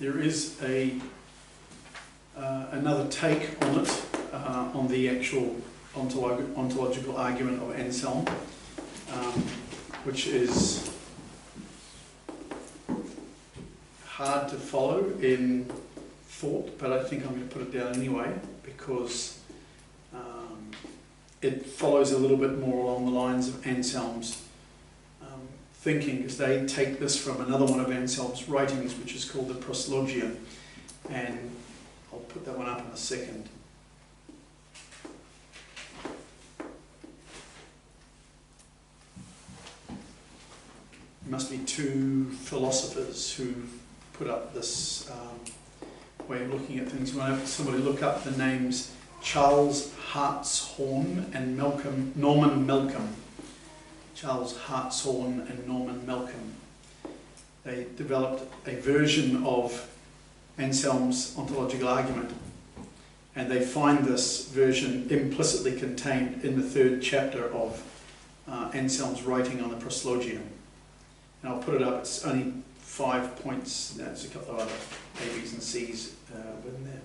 There is another take on it, on the actual ontological argument of Anselm, which is hard to follow in thought, but I think I'm going to put it down anyway, because it follows a little bit more along the lines of Anselm's thinking, because they take this from another one of Anselm's writings, which is called the Proslogia, and I'll put that one up in a second. There must be two philosophers who put up this way of looking at things. When somebody look up the names Charles Hartshorne and Norman Malcolm. Charles Hartshorne and Norman Malcolm. They developed a version of Anselm's ontological argument, and they find this version implicitly contained in the 3rd chapter of Anselm's writing on the Proslogia. And I'll put it up, it's only 5 points, there's a couple of other A, B's and C's within there.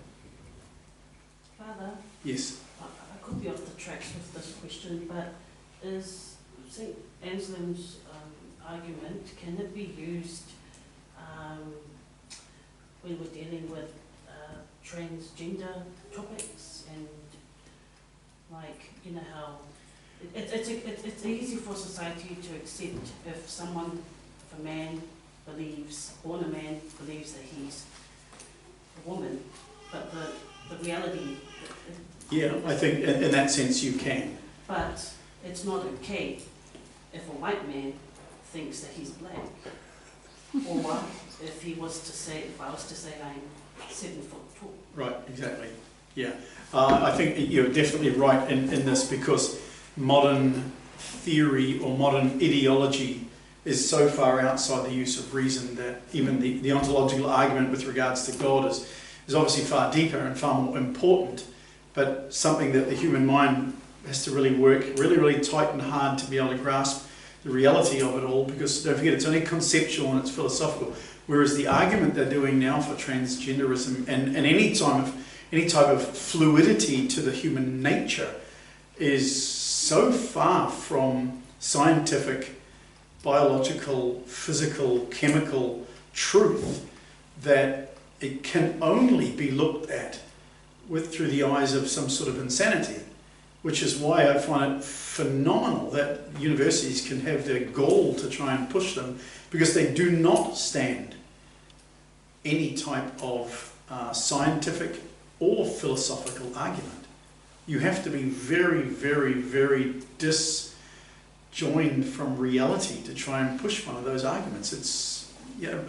Father? Yes? I could be off the tracks with this question, but is St. Anselm's argument, can it be used when we're dealing with transgender topics, and like, you know how it's easy for society to accept if someone, if a man believes, born a man believes that he's a woman, but the reality. Yeah, I think in that sense you can. But it's not okay if a white man thinks that he's black, or if he was to say, if I was to say I'm 7 foot tall. Right, exactly. Yeah, I think you're definitely right in this, because modern theory or modern ideology is so far outside the use of reason that even the ontological argument with regards to God is obviously far deeper and far more important, but something that the human mind has to really work really tight and hard to be able to grasp the reality of it all, because don't forget, it's only conceptual and it's philosophical, whereas the argument they're doing now for transgenderism and any type of fluidity to the human nature is so far from scientific biological, physical, chemical truth that it can only be looked at through the eyes of some sort of insanity, which is why I find it phenomenal that universities can have their gall to try and push them, because they do not stand any type of scientific or philosophical argument. You have to be very, very, very disjoined from reality to try and push one of those arguments. It's,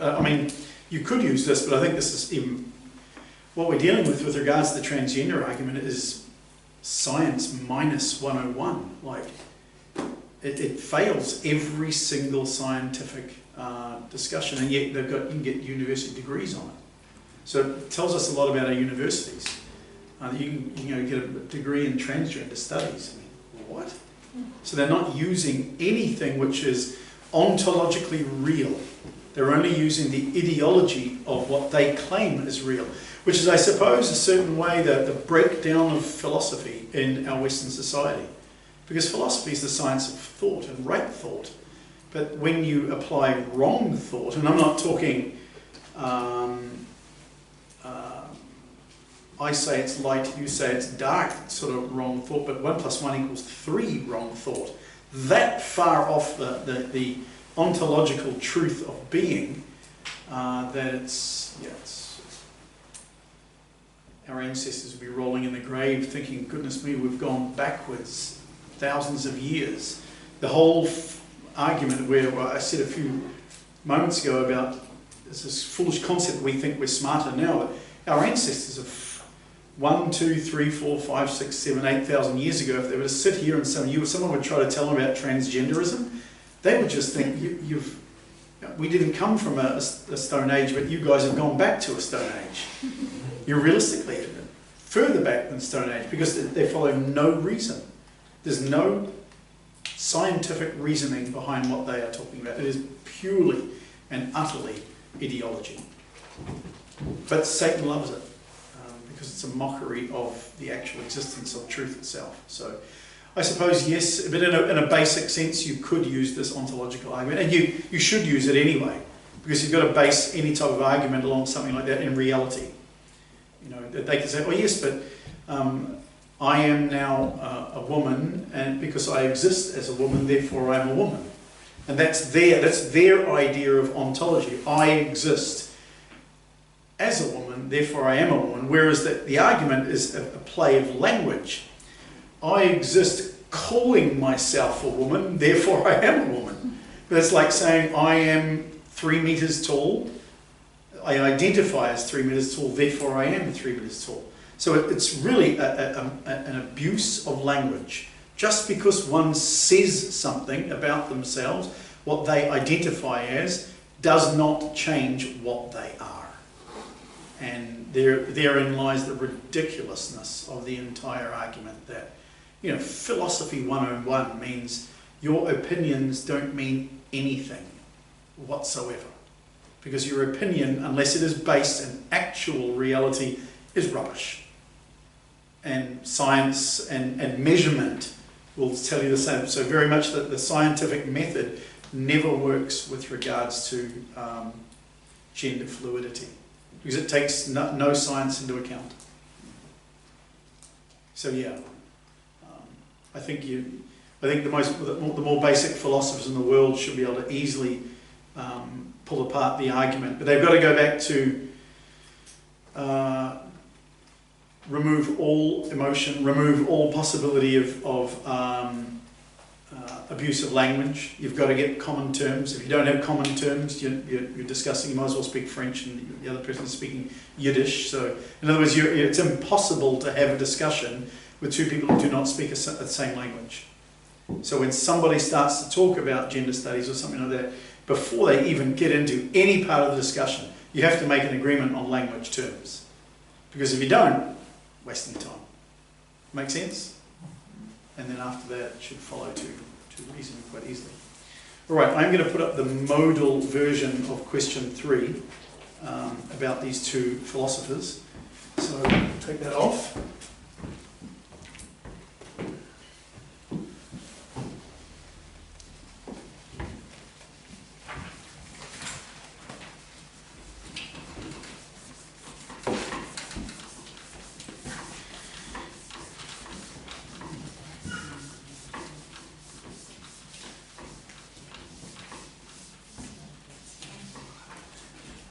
I mean, you could use this, but I think this is even what we're dealing with regards to the transgender argument is science minus 101. Like, it fails every single scientific discussion, and yet you can get university degrees on it. So it tells us a lot about our universities. You can get a degree in transgender studies. I mean, what? So they're not using anything which is ontologically real. They're only using the ideology of what they claim is real, which is, I suppose, a certain way the breakdown of philosophy in our Western society. Because philosophy is the science of thought and right thought. But when you apply wrong thought, and I'm not talking, I say it's light, you say it's dark, sort of wrong thought, but 1 + 1 = 3 wrong thought. That far off the ontological truth of being, that it's our ancestors would be rolling in the grave thinking, goodness me, we've gone backwards thousands of years. The whole argument where I said a few moments ago about this foolish concept we think we're smarter now, but our ancestors of 1, 2, 3, 4, 5, 6, 7, 8,000 years ago, if they were to sit here and someone would try to tell them about transgenderism, they would just think, we didn't come from a Stone Age, but you guys have gone back to a Stone Age. You're realistically further back than Stone Age, because they follow no reason. There's no scientific reasoning behind what they are talking about. It is purely and utterly ideology. But Satan loves it, because it's a mockery of the actual existence of truth itself. So I suppose, yes, but in a basic sense, you could use this ontological argument, and you should use it anyway, because you've got to base any type of argument along something like that in reality. You know, they can say, oh yes, but I am now a woman, and because I exist as a woman, therefore I am a woman. And that's their idea of ontology. I exist as a woman, therefore I am a woman, whereas the argument is a play of language. I exist calling myself a woman, therefore I am a woman. But it's like saying I am 3 meters tall, I identify as 3 meters tall, therefore I am 3 meters tall. So it's really an abuse of language. Just because one says something about themselves, what they identify as, does not change what they are. And therein lies the ridiculousness of the entire argument that, you know, philosophy 101 means your opinions don't mean anything whatsoever. Because your opinion, unless it is based in actual reality, is rubbish. And science and measurement will tell you the same. So very much that the scientific method never works with regards to gender fluidity, because it takes no science into account. So yeah, I think the more basic philosophers in the world should be able to easily pull apart the argument, but they've got to go back to remove all emotion, remove all possibility of abuse of language. You've got to get common terms. If you don't have common terms, you're discussing, you might as well speak French and the other person is speaking Yiddish. So in other words, it's impossible to have a discussion with two people who do not speak the same language. So when somebody starts to talk about gender studies or something like that, before they even get into any part of the discussion, you have to make an agreement on language terms. Because if you don't, wasting time. Make sense? And then after that, it should follow to reason quite easily. All right, I'm going to put up the modal version of question 3 about these two philosophers. So take that off.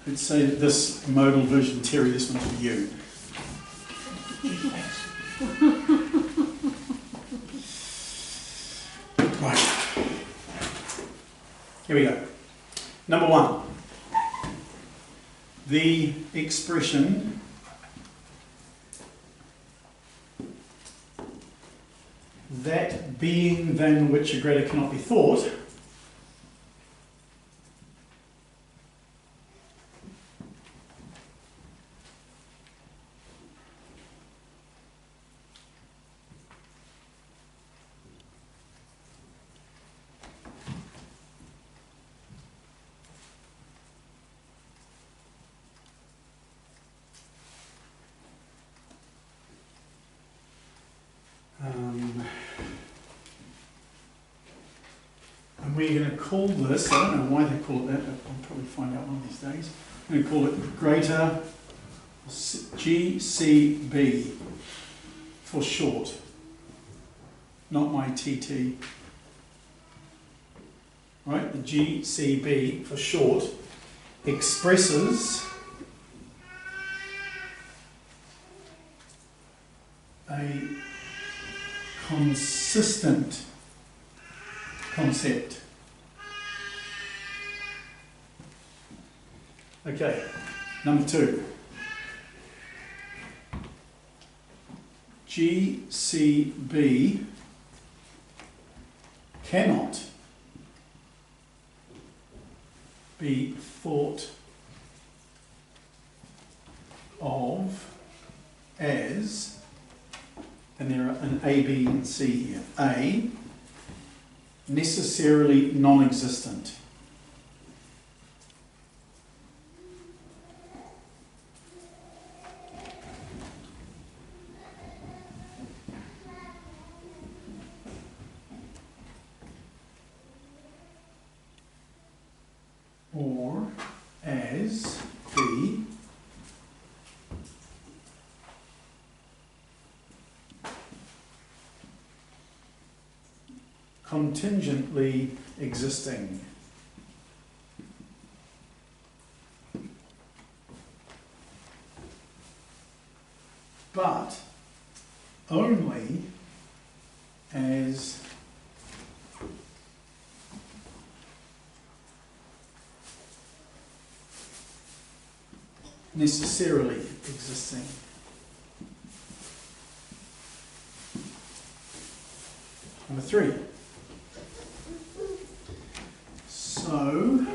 Let's say that this modal version, Terry, this one's for you. Thanks. Right. Here we go. Number one. The expression that being than which a greater cannot be thought and we're going to call this, I don't know why they call it that, but I'll probably find out one of these days. I'm going to call it greater GCB for short, not my TT. Right, the GCB for short expresses a consistent concept. Okay, number two. GCB cannot be thought of as, and there are an A, B, and C here. A, necessarily non-existent. Or as B, contingently existing. But only as necessarily existing. Number three. So,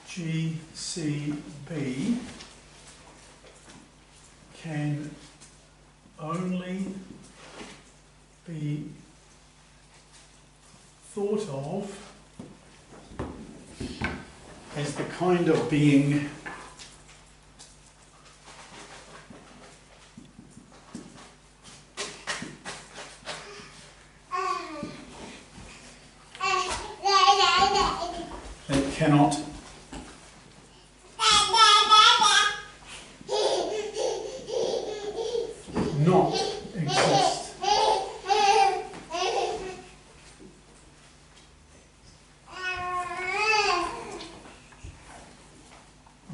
GCB can only be thought of as the kind of being that cannot not exist.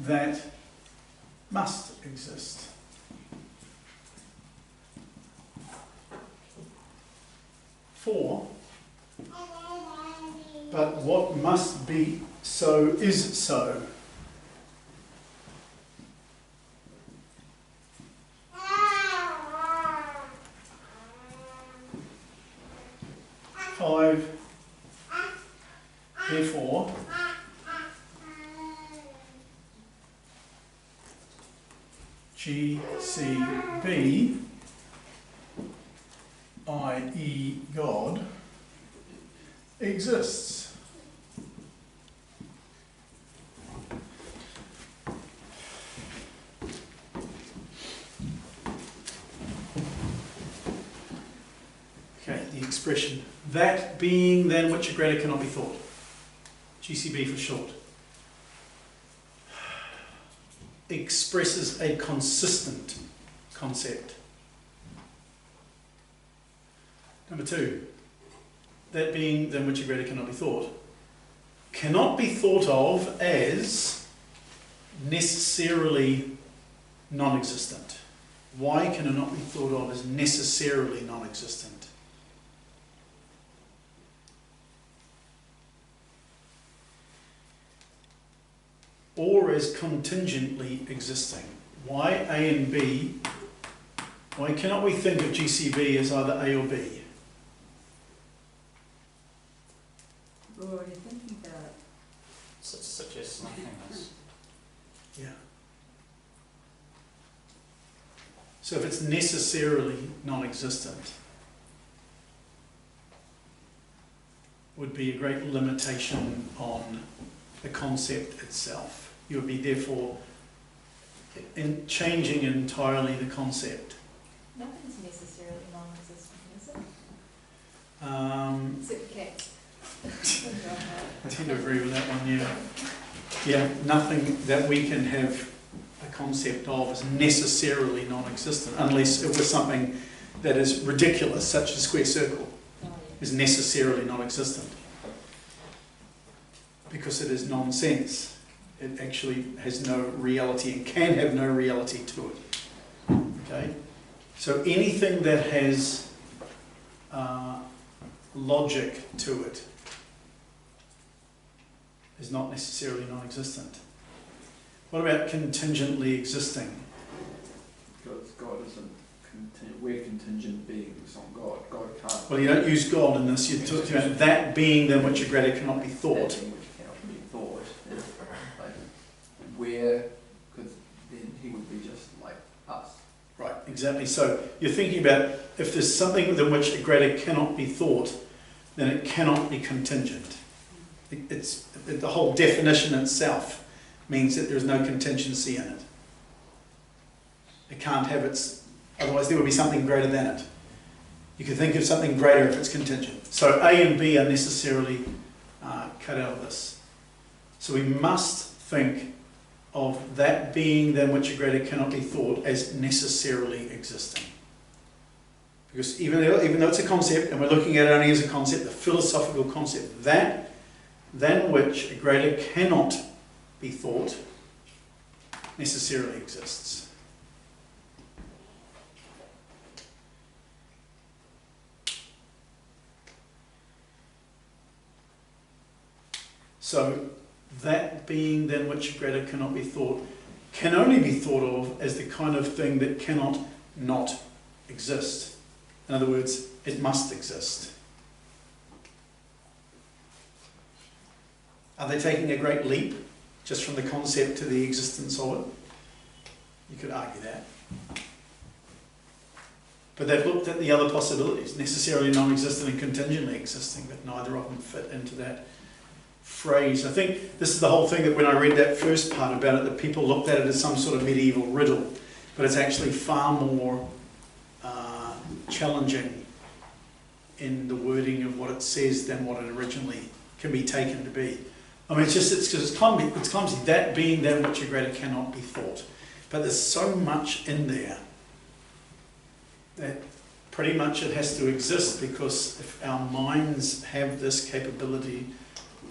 That must exist. Four, but what must be so is so. Five, therefore, GCB, i.e. God, exists. Okay, the expression, that being than which a greater cannot be thought. GCB for short. Expresses a consistent concept. Number two, that being than which a greater cannot be thought, cannot be thought of as necessarily non-existent. Why can it not be thought of as necessarily non-existent? Or as contingently existing. Why A and B? Why cannot we think of GCB as either A or B? We're already thinking about it. Suggests nothingness. Yeah. So if it's necessarily non-existent, would be a great limitation on the concept itself. You would be therefore changing entirely the concept. Nothing's necessarily non-existent, is it? Um, Except cats. I tend to agree with that one, yeah. Yeah, nothing that we can have a concept of is necessarily non-existent, unless it was something that is ridiculous, such as a square circle, Oh, is necessarily non-existent. Because it is nonsense. It actually has no reality and can have no reality to it. Okay? So anything that has logic to it is not necessarily non-existent. What about contingently existing? Because God isn't we're contingent beings on God. God can't. Well, you don't use God in this. You talk about that being than which a greater cannot be That thought. thing which cannot be thought is like where, because then he would be just like us. Right, exactly. So you're thinking about if there's something within which a greater cannot be thought, then it cannot be contingent. The whole definition itself means that there's no contingency in it. It can't have its, otherwise there would be something greater than it. You can think of something greater if it's contingent. So A and B are necessarily cut out of this. So we must think of that being than which a greater cannot be thought as necessarily existing. Because even though it's a concept, and we're looking at it only as a concept, the philosophical concept, that than which a greater cannot be thought necessarily exists. So that being than which a greater cannot be thought can only be thought of as the kind of thing that cannot not exist. In other words, it must exist. Are they taking a great leap just from the concept to the existence of it? You could argue that. But they've looked at the other possibilities, necessarily non-existent and contingently existing, but neither of them fit into that phrase. I think this is the whole thing that when I read that first part about it, that people looked at it as some sort of medieval riddle, but it's actually far more challenging in the wording of what it says than what it originally can be taken to be. I mean, it's clumsy, that being than which a greater cannot be thought. But there's so much in there that pretty much it has to exist, because if our minds have this capability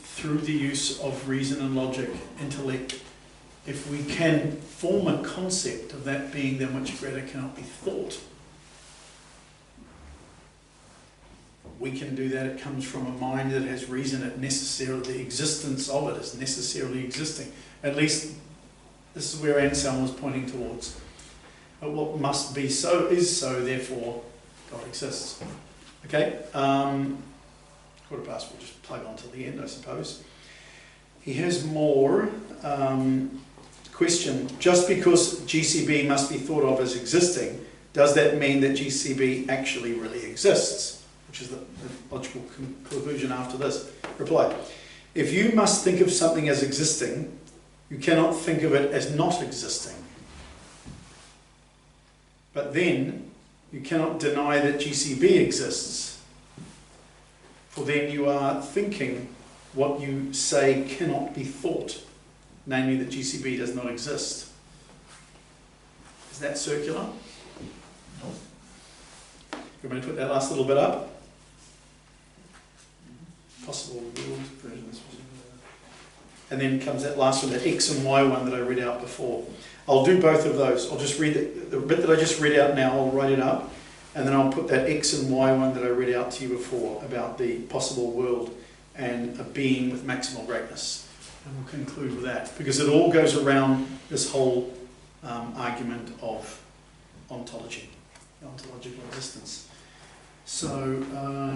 through the use of reason and logic, intellect, if we can form a concept of that being than which a greater cannot be thought, we can do that. It comes from a mind that has reason. The existence of it is necessarily existing. At least this is where Anselm was pointing towards. But what must be so is so, therefore God exists. Okay, 1:15, we'll just plug on to the end, I suppose. He has more. Question, just because GCB must be thought of as existing, does that mean that GCB actually really exists? Which is the logical conclusion after this. Reply, if you must think of something as existing, you cannot think of it as not existing. But then, you cannot deny that GCB exists, for then you are thinking what you say cannot be thought, namely that GCB does not exist. Is that circular? No. You want me to put that last little bit up? Possible rules, versions. and then comes that last one, the X and Y one that I read out before. I'll do both of those. I'll just read the bit that I just read out now, I'll write it up, and then I'll put that X and Y one that I read out to you before about the possible world and a being with maximal greatness. And we'll conclude with that, because it all goes around this whole argument of ontology, ontological existence. So,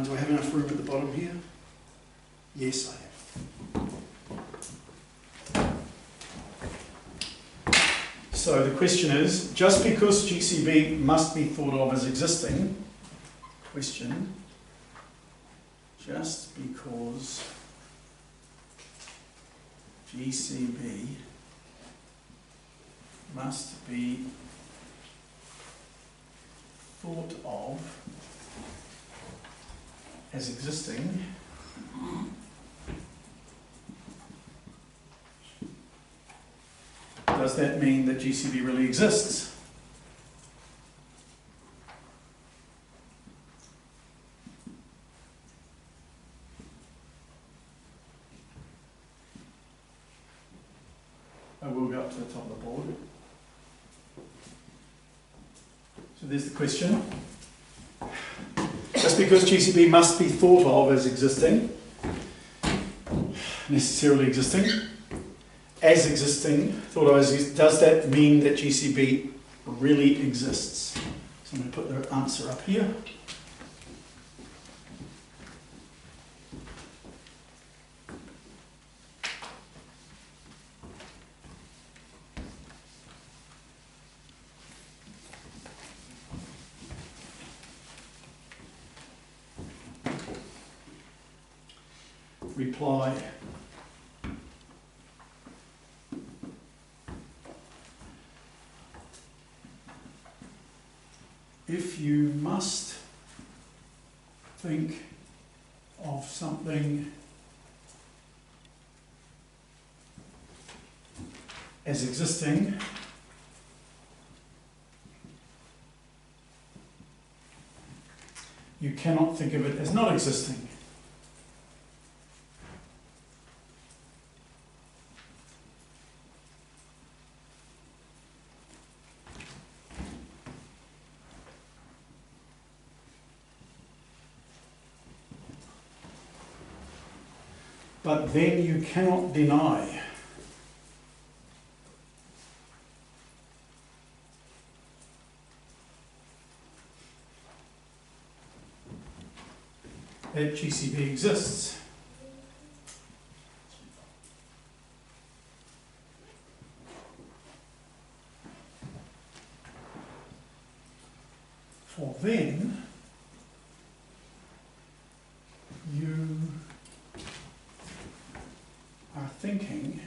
do I have enough room at the bottom here? Yes, I have. So the question is, just because GCB must be thought of as existing, question, just because GCB must be thought of as existing, does that mean that GCB really exists? I will go up to the top of the board. So there's the question. Just because GCB must be thought of as existing, necessarily existing, as existing, thought of as, does that mean that GCB really exists? So I'm going to put the answer up here. Reply. If you must think of something as existing, you cannot think of it as not existing. But then you cannot deny that GCB exists. For then you are thinking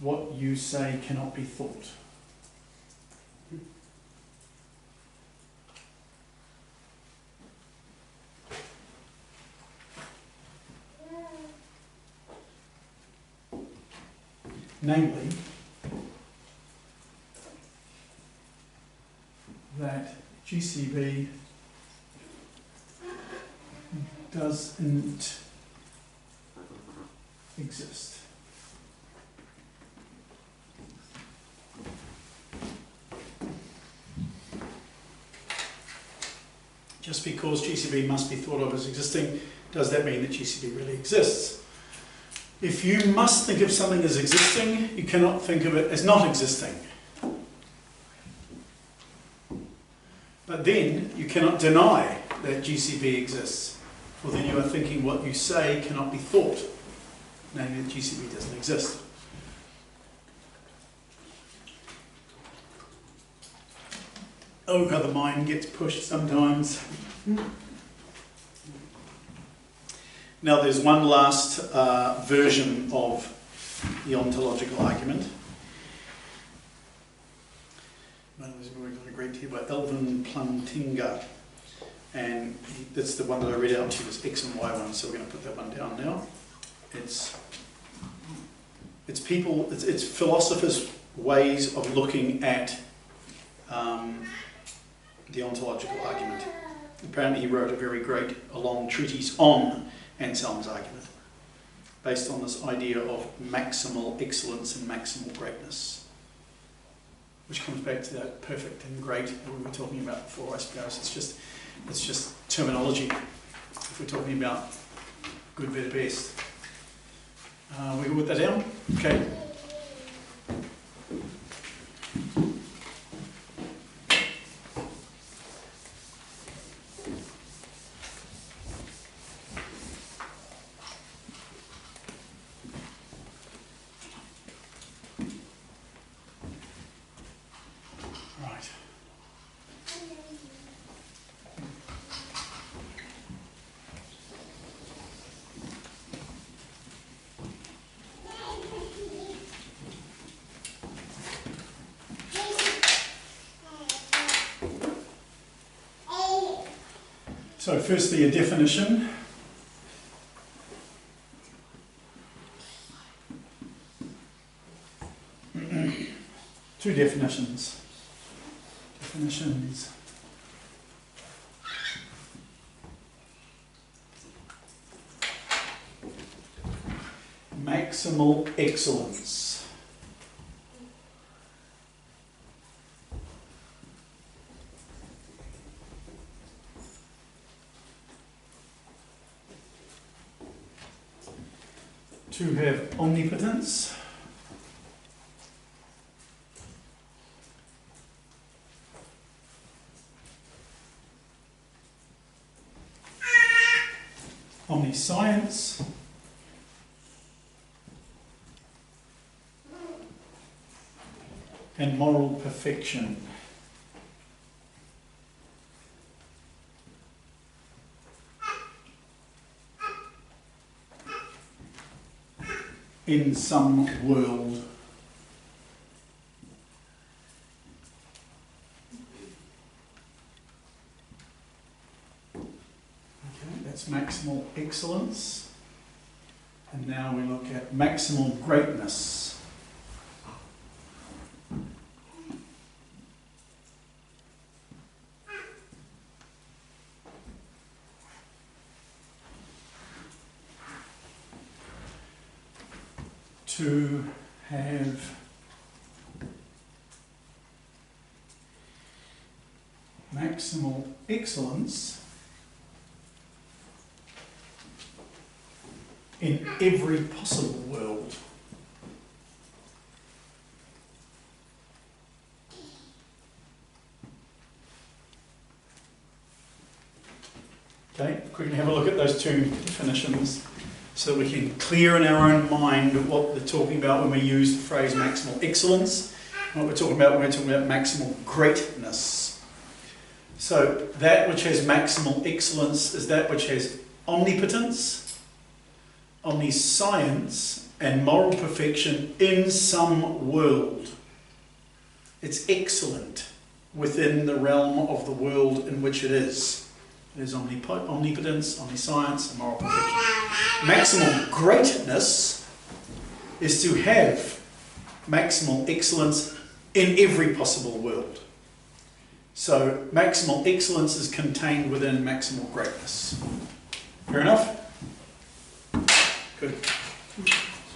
what you say cannot be thought. Namely, that GCB doesn't exist. Just because GCB must be thought of as existing, does that mean that GCB really exists? If you must think of something as existing, you cannot think of it as not existing. But then you cannot deny that GCB exists, for then you are thinking what you say cannot be thought, namely that GCB doesn't exist. Oh, how the mind gets pushed sometimes. Now there's one last version of the ontological argument. We've got a great deal by Elvin Plantinga, and that's the one that I read out to you, this X and Y one, so we're going to put that one down now. It's philosophers' ways of looking at the ontological argument. Apparently he wrote a very great, a long treatise on Anselm's argument, based on this idea of maximal excellence and maximal greatness, which comes back to that perfect and great that we were talking about before, I suppose. It's just terminology. If we're talking about good, better, best. We can put that down? Okay. Right. So firstly, a definition. Two definitions. Definitions. Maximal excellence. To have omnipotence. Omniscience. And moral perfection. In some world. Okay, that's maximal excellence. And now we look at maximal greatness. To have maximal excellence in every possible world. Okay, quickly have a look at those two definitions, so we can clear in our own mind what we're talking about when we use the phrase maximal excellence, and what we're talking about when we're talking about maximal greatness. So that which has maximal excellence is that which has omnipotence, omniscience, and moral perfection in some world. It's excellent within the realm of the world in which it is. There's omnipotence, omniscience, and moral perfection. Maximal greatness is to have maximal excellence in every possible world. So maximal excellence is contained within maximal greatness. Fair enough? Good.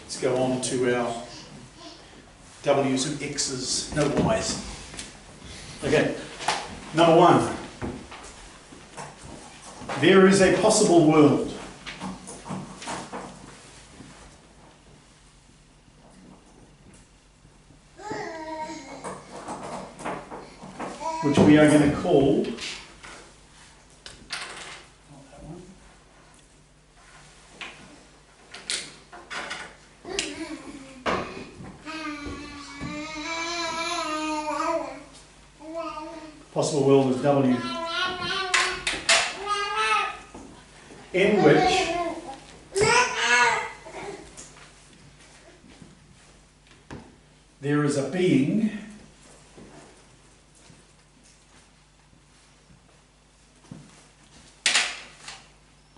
Let's go on to our W's and X's, no Y's. Okay, number one. There is a possible world. Which we are going to call, not that one. Possible world is W. In which there is a being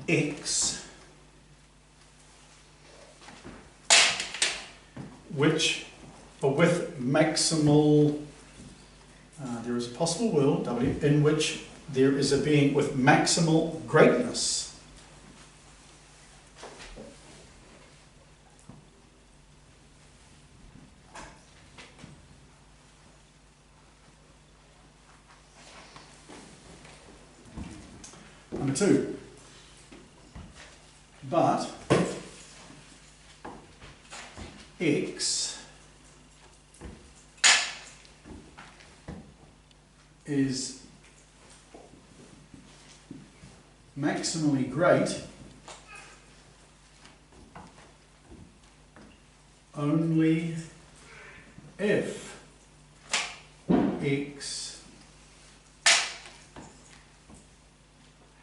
X which, or with maximal, there is a possible world W in which there is a being with maximal greatness. Number 2. But X is maximally great only if X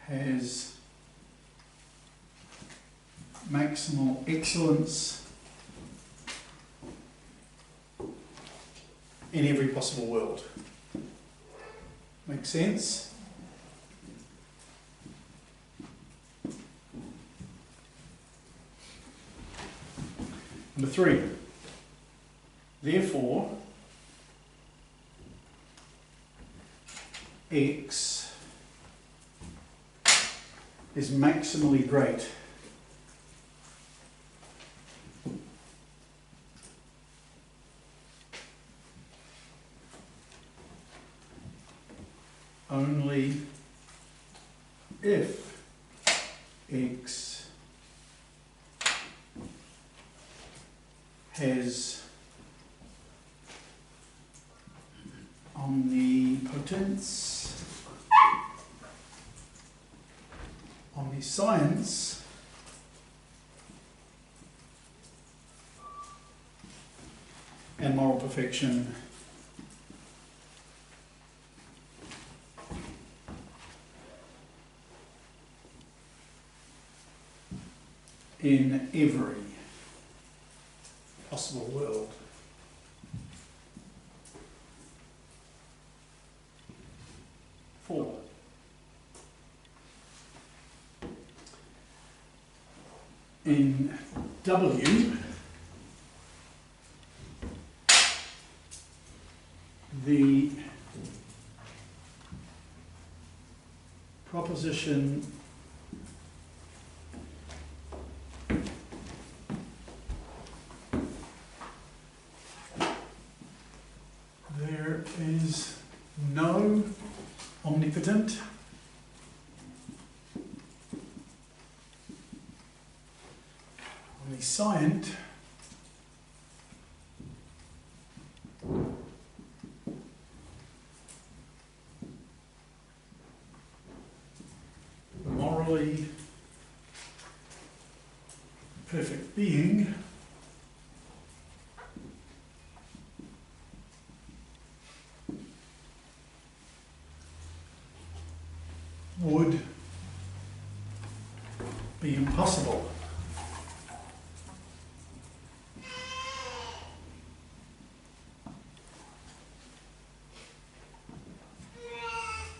has maximal excellence in every possible world. Make sense? Number 3. Therefore, X is maximally great only if X has omnipotence, omniscience, and moral perfection in every possible world. Four. In W, the proposition there is no omnipotent, omniscient, morally perfect being would be impossible.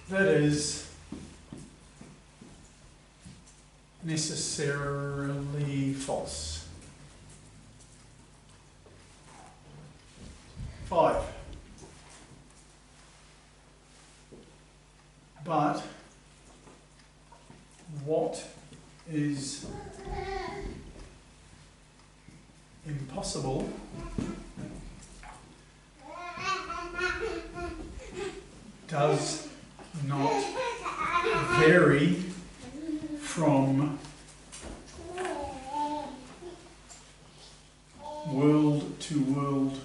That is necessarily false. 5. But what is impossible does not vary from world to world.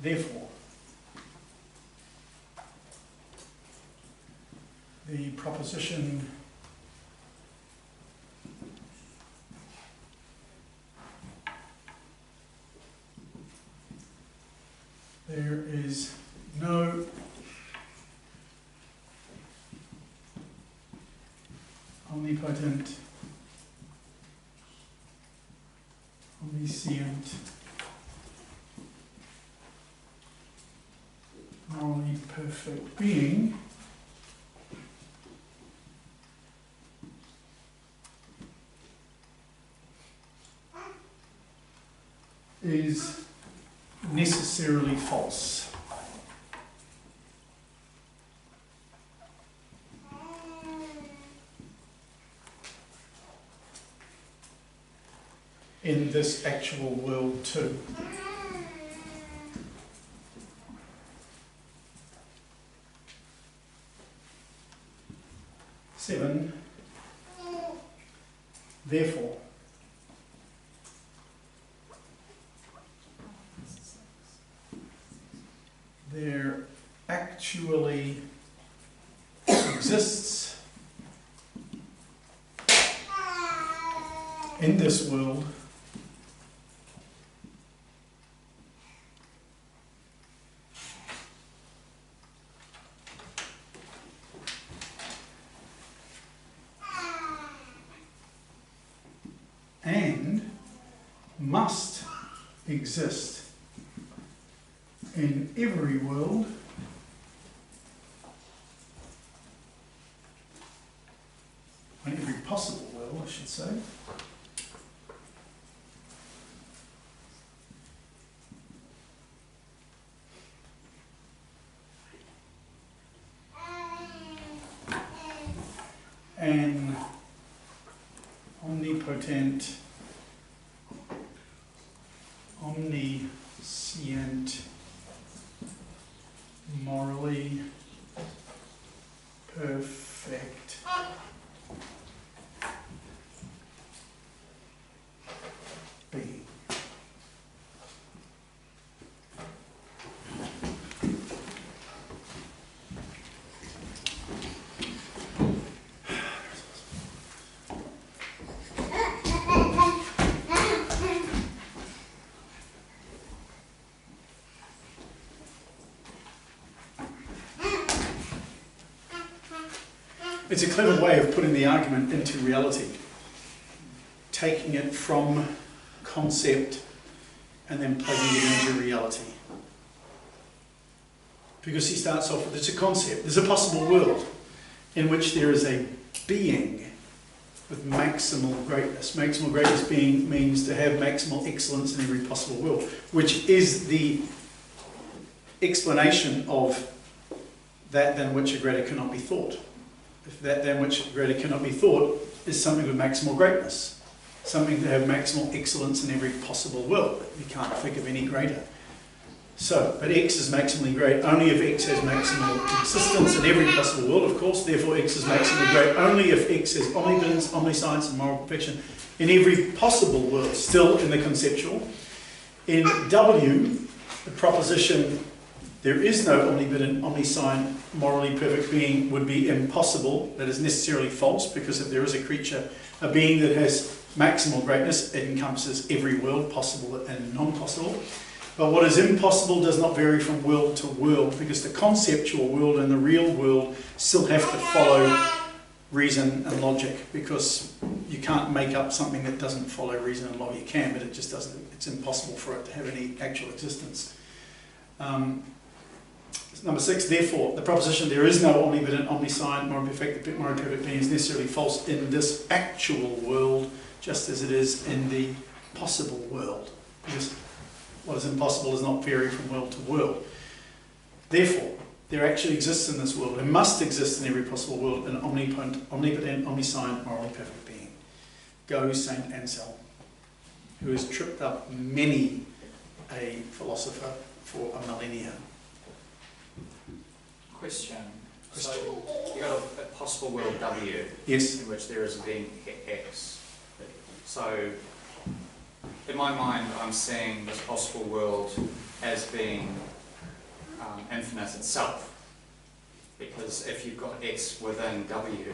Therefore, the proposition there is no omnipotent, omniscient, morally perfect being is necessarily false. In this actual world too. Seven. Therefore, there actually exists in this world and must exist in every world in every possible world, I should say, an omnipotent, omniscient, morally perfect being. It's a clever way of putting the argument into reality, taking it from concept and then plugging it into reality. Because he starts off with, it's a concept, there's a possible world in which there is a being with maximal greatness. Maximal greatness being means to have maximal excellence in every possible world, which is the explanation of that than which a greater cannot be thought. If that than which a greater cannot be thought is something with maximal greatness, something to have maximal excellence in every possible world. You can't think of any greater. So, but X is maximally great only if X has maximal existence in every possible world, of course. Therefore, X is maximally great only if X has omnipotence, omniscience, and moral perfection in every possible world, still in the conceptual. In W, the proposition there is no omnipotent, omniscient, morally perfect being would be impossible. That is necessarily false, because if there is a creature, a being that has maximal greatness, it encompasses every world, possible and non-possible. But what is impossible does not vary from world to world, because the conceptual world and the real world still have to follow reason and logic, because you can't make up something that doesn't follow reason and logic. You can, but it just doesn't. It's impossible for it to have any actual existence. Number 6, therefore, the proposition there is no omnipotent, omniscient, moral perfect being is necessarily false in this actual world, just as it is in the possible world. Because what is impossible does not vary from world to world. Therefore, there actually exists in this world, and must exist in every possible world, an omnipotent, omniscient, morally perfect being. Go Saint Anselm, who has tripped up many a philosopher for a millennia. Question. So you got a possible world W, Yes. in which there is a being X. So in my mind, I'm seeing this possible world as being infinite itself. Because if you've got X within W,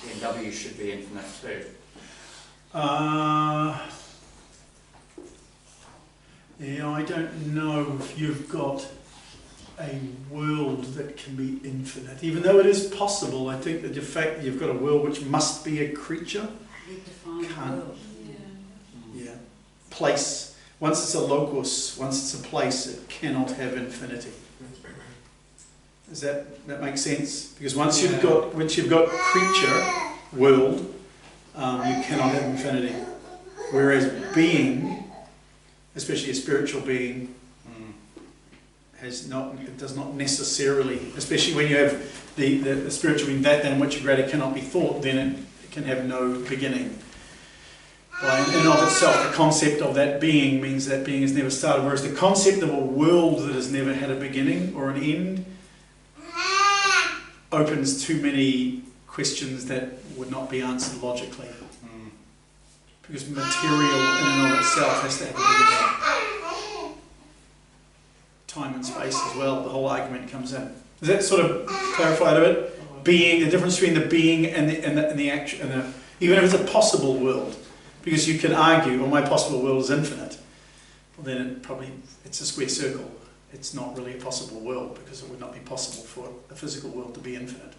then W should be infinite too. Yeah, I don't know if you've got a world that can be infinite. Even though it is possible, I think that the fact that you've got a world which must be a creature, You define Can't. the world. yeah, place. Once it's a locus, once it's a place, it cannot have infinity. Does that make sense? Because once you've got creature, world, you cannot have infinity. Whereas being, especially a spiritual being, it does not necessarily, especially when you have the spiritual being that than which greater cannot be thought, then it can have no beginning. By in and of itself, the concept of that being means that being has never started, whereas the concept of a world that has never had a beginning or an end opens too many questions that would not be answered logically. Because material in and of itself has to have a beginning. Time and space as well, the whole argument comes in. Does that sort of clarify a bit? Being, the difference between the being and the action, even if it's a possible world. Because you can argue, well, my possible world is infinite. Well, then it's a square circle. It's not really a possible world, because it would not be possible for a physical world to be infinite.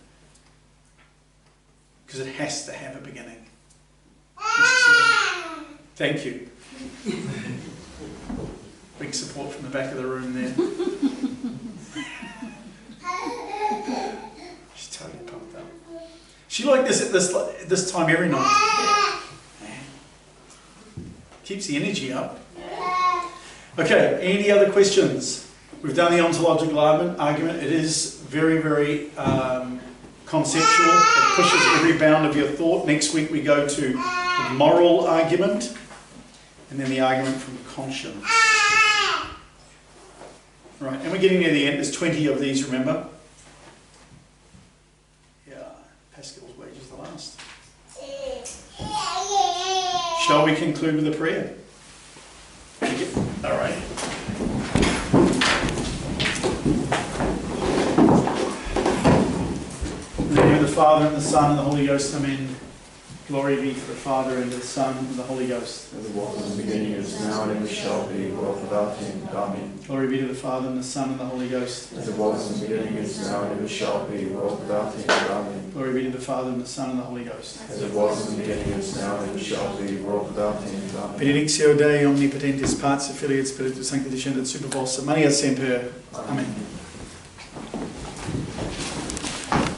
Because it has to have a beginning. Thank you. Big support from the back of the room there. She's totally pumped up. She like this at this time every night. Keeps the energy up. Okay, any other questions? We've done the ontological argument. It is very, very conceptual. It pushes every bound of your thought. Next week we go to the moral argument, and then the argument from conscience. Right, and we're getting near the end. There's 20 of these, remember? Yeah, Pascal's wages the last. Shall we conclude with a prayer? All right. In the name of the Father, and the Son, and the Holy Ghost, amen. Glory be to the Father, and to the Son, and the Holy Ghost. As it was in the beginning, is now, and ever shall be, world without end. Amen. Glory be to the Father, and the Son, and the Holy Ghost. As it was in the beginning, is now, and ever shall be, world without end. Amen. Glory be to the Father, and the Son, and the Holy Ghost. As it was in the beginning, is now, and ever shall be, world without end. Amen. Benedictio Dei omnipotentis Pars et Filii et Spiritus Sancti descendat super vos, mania semper. Amen.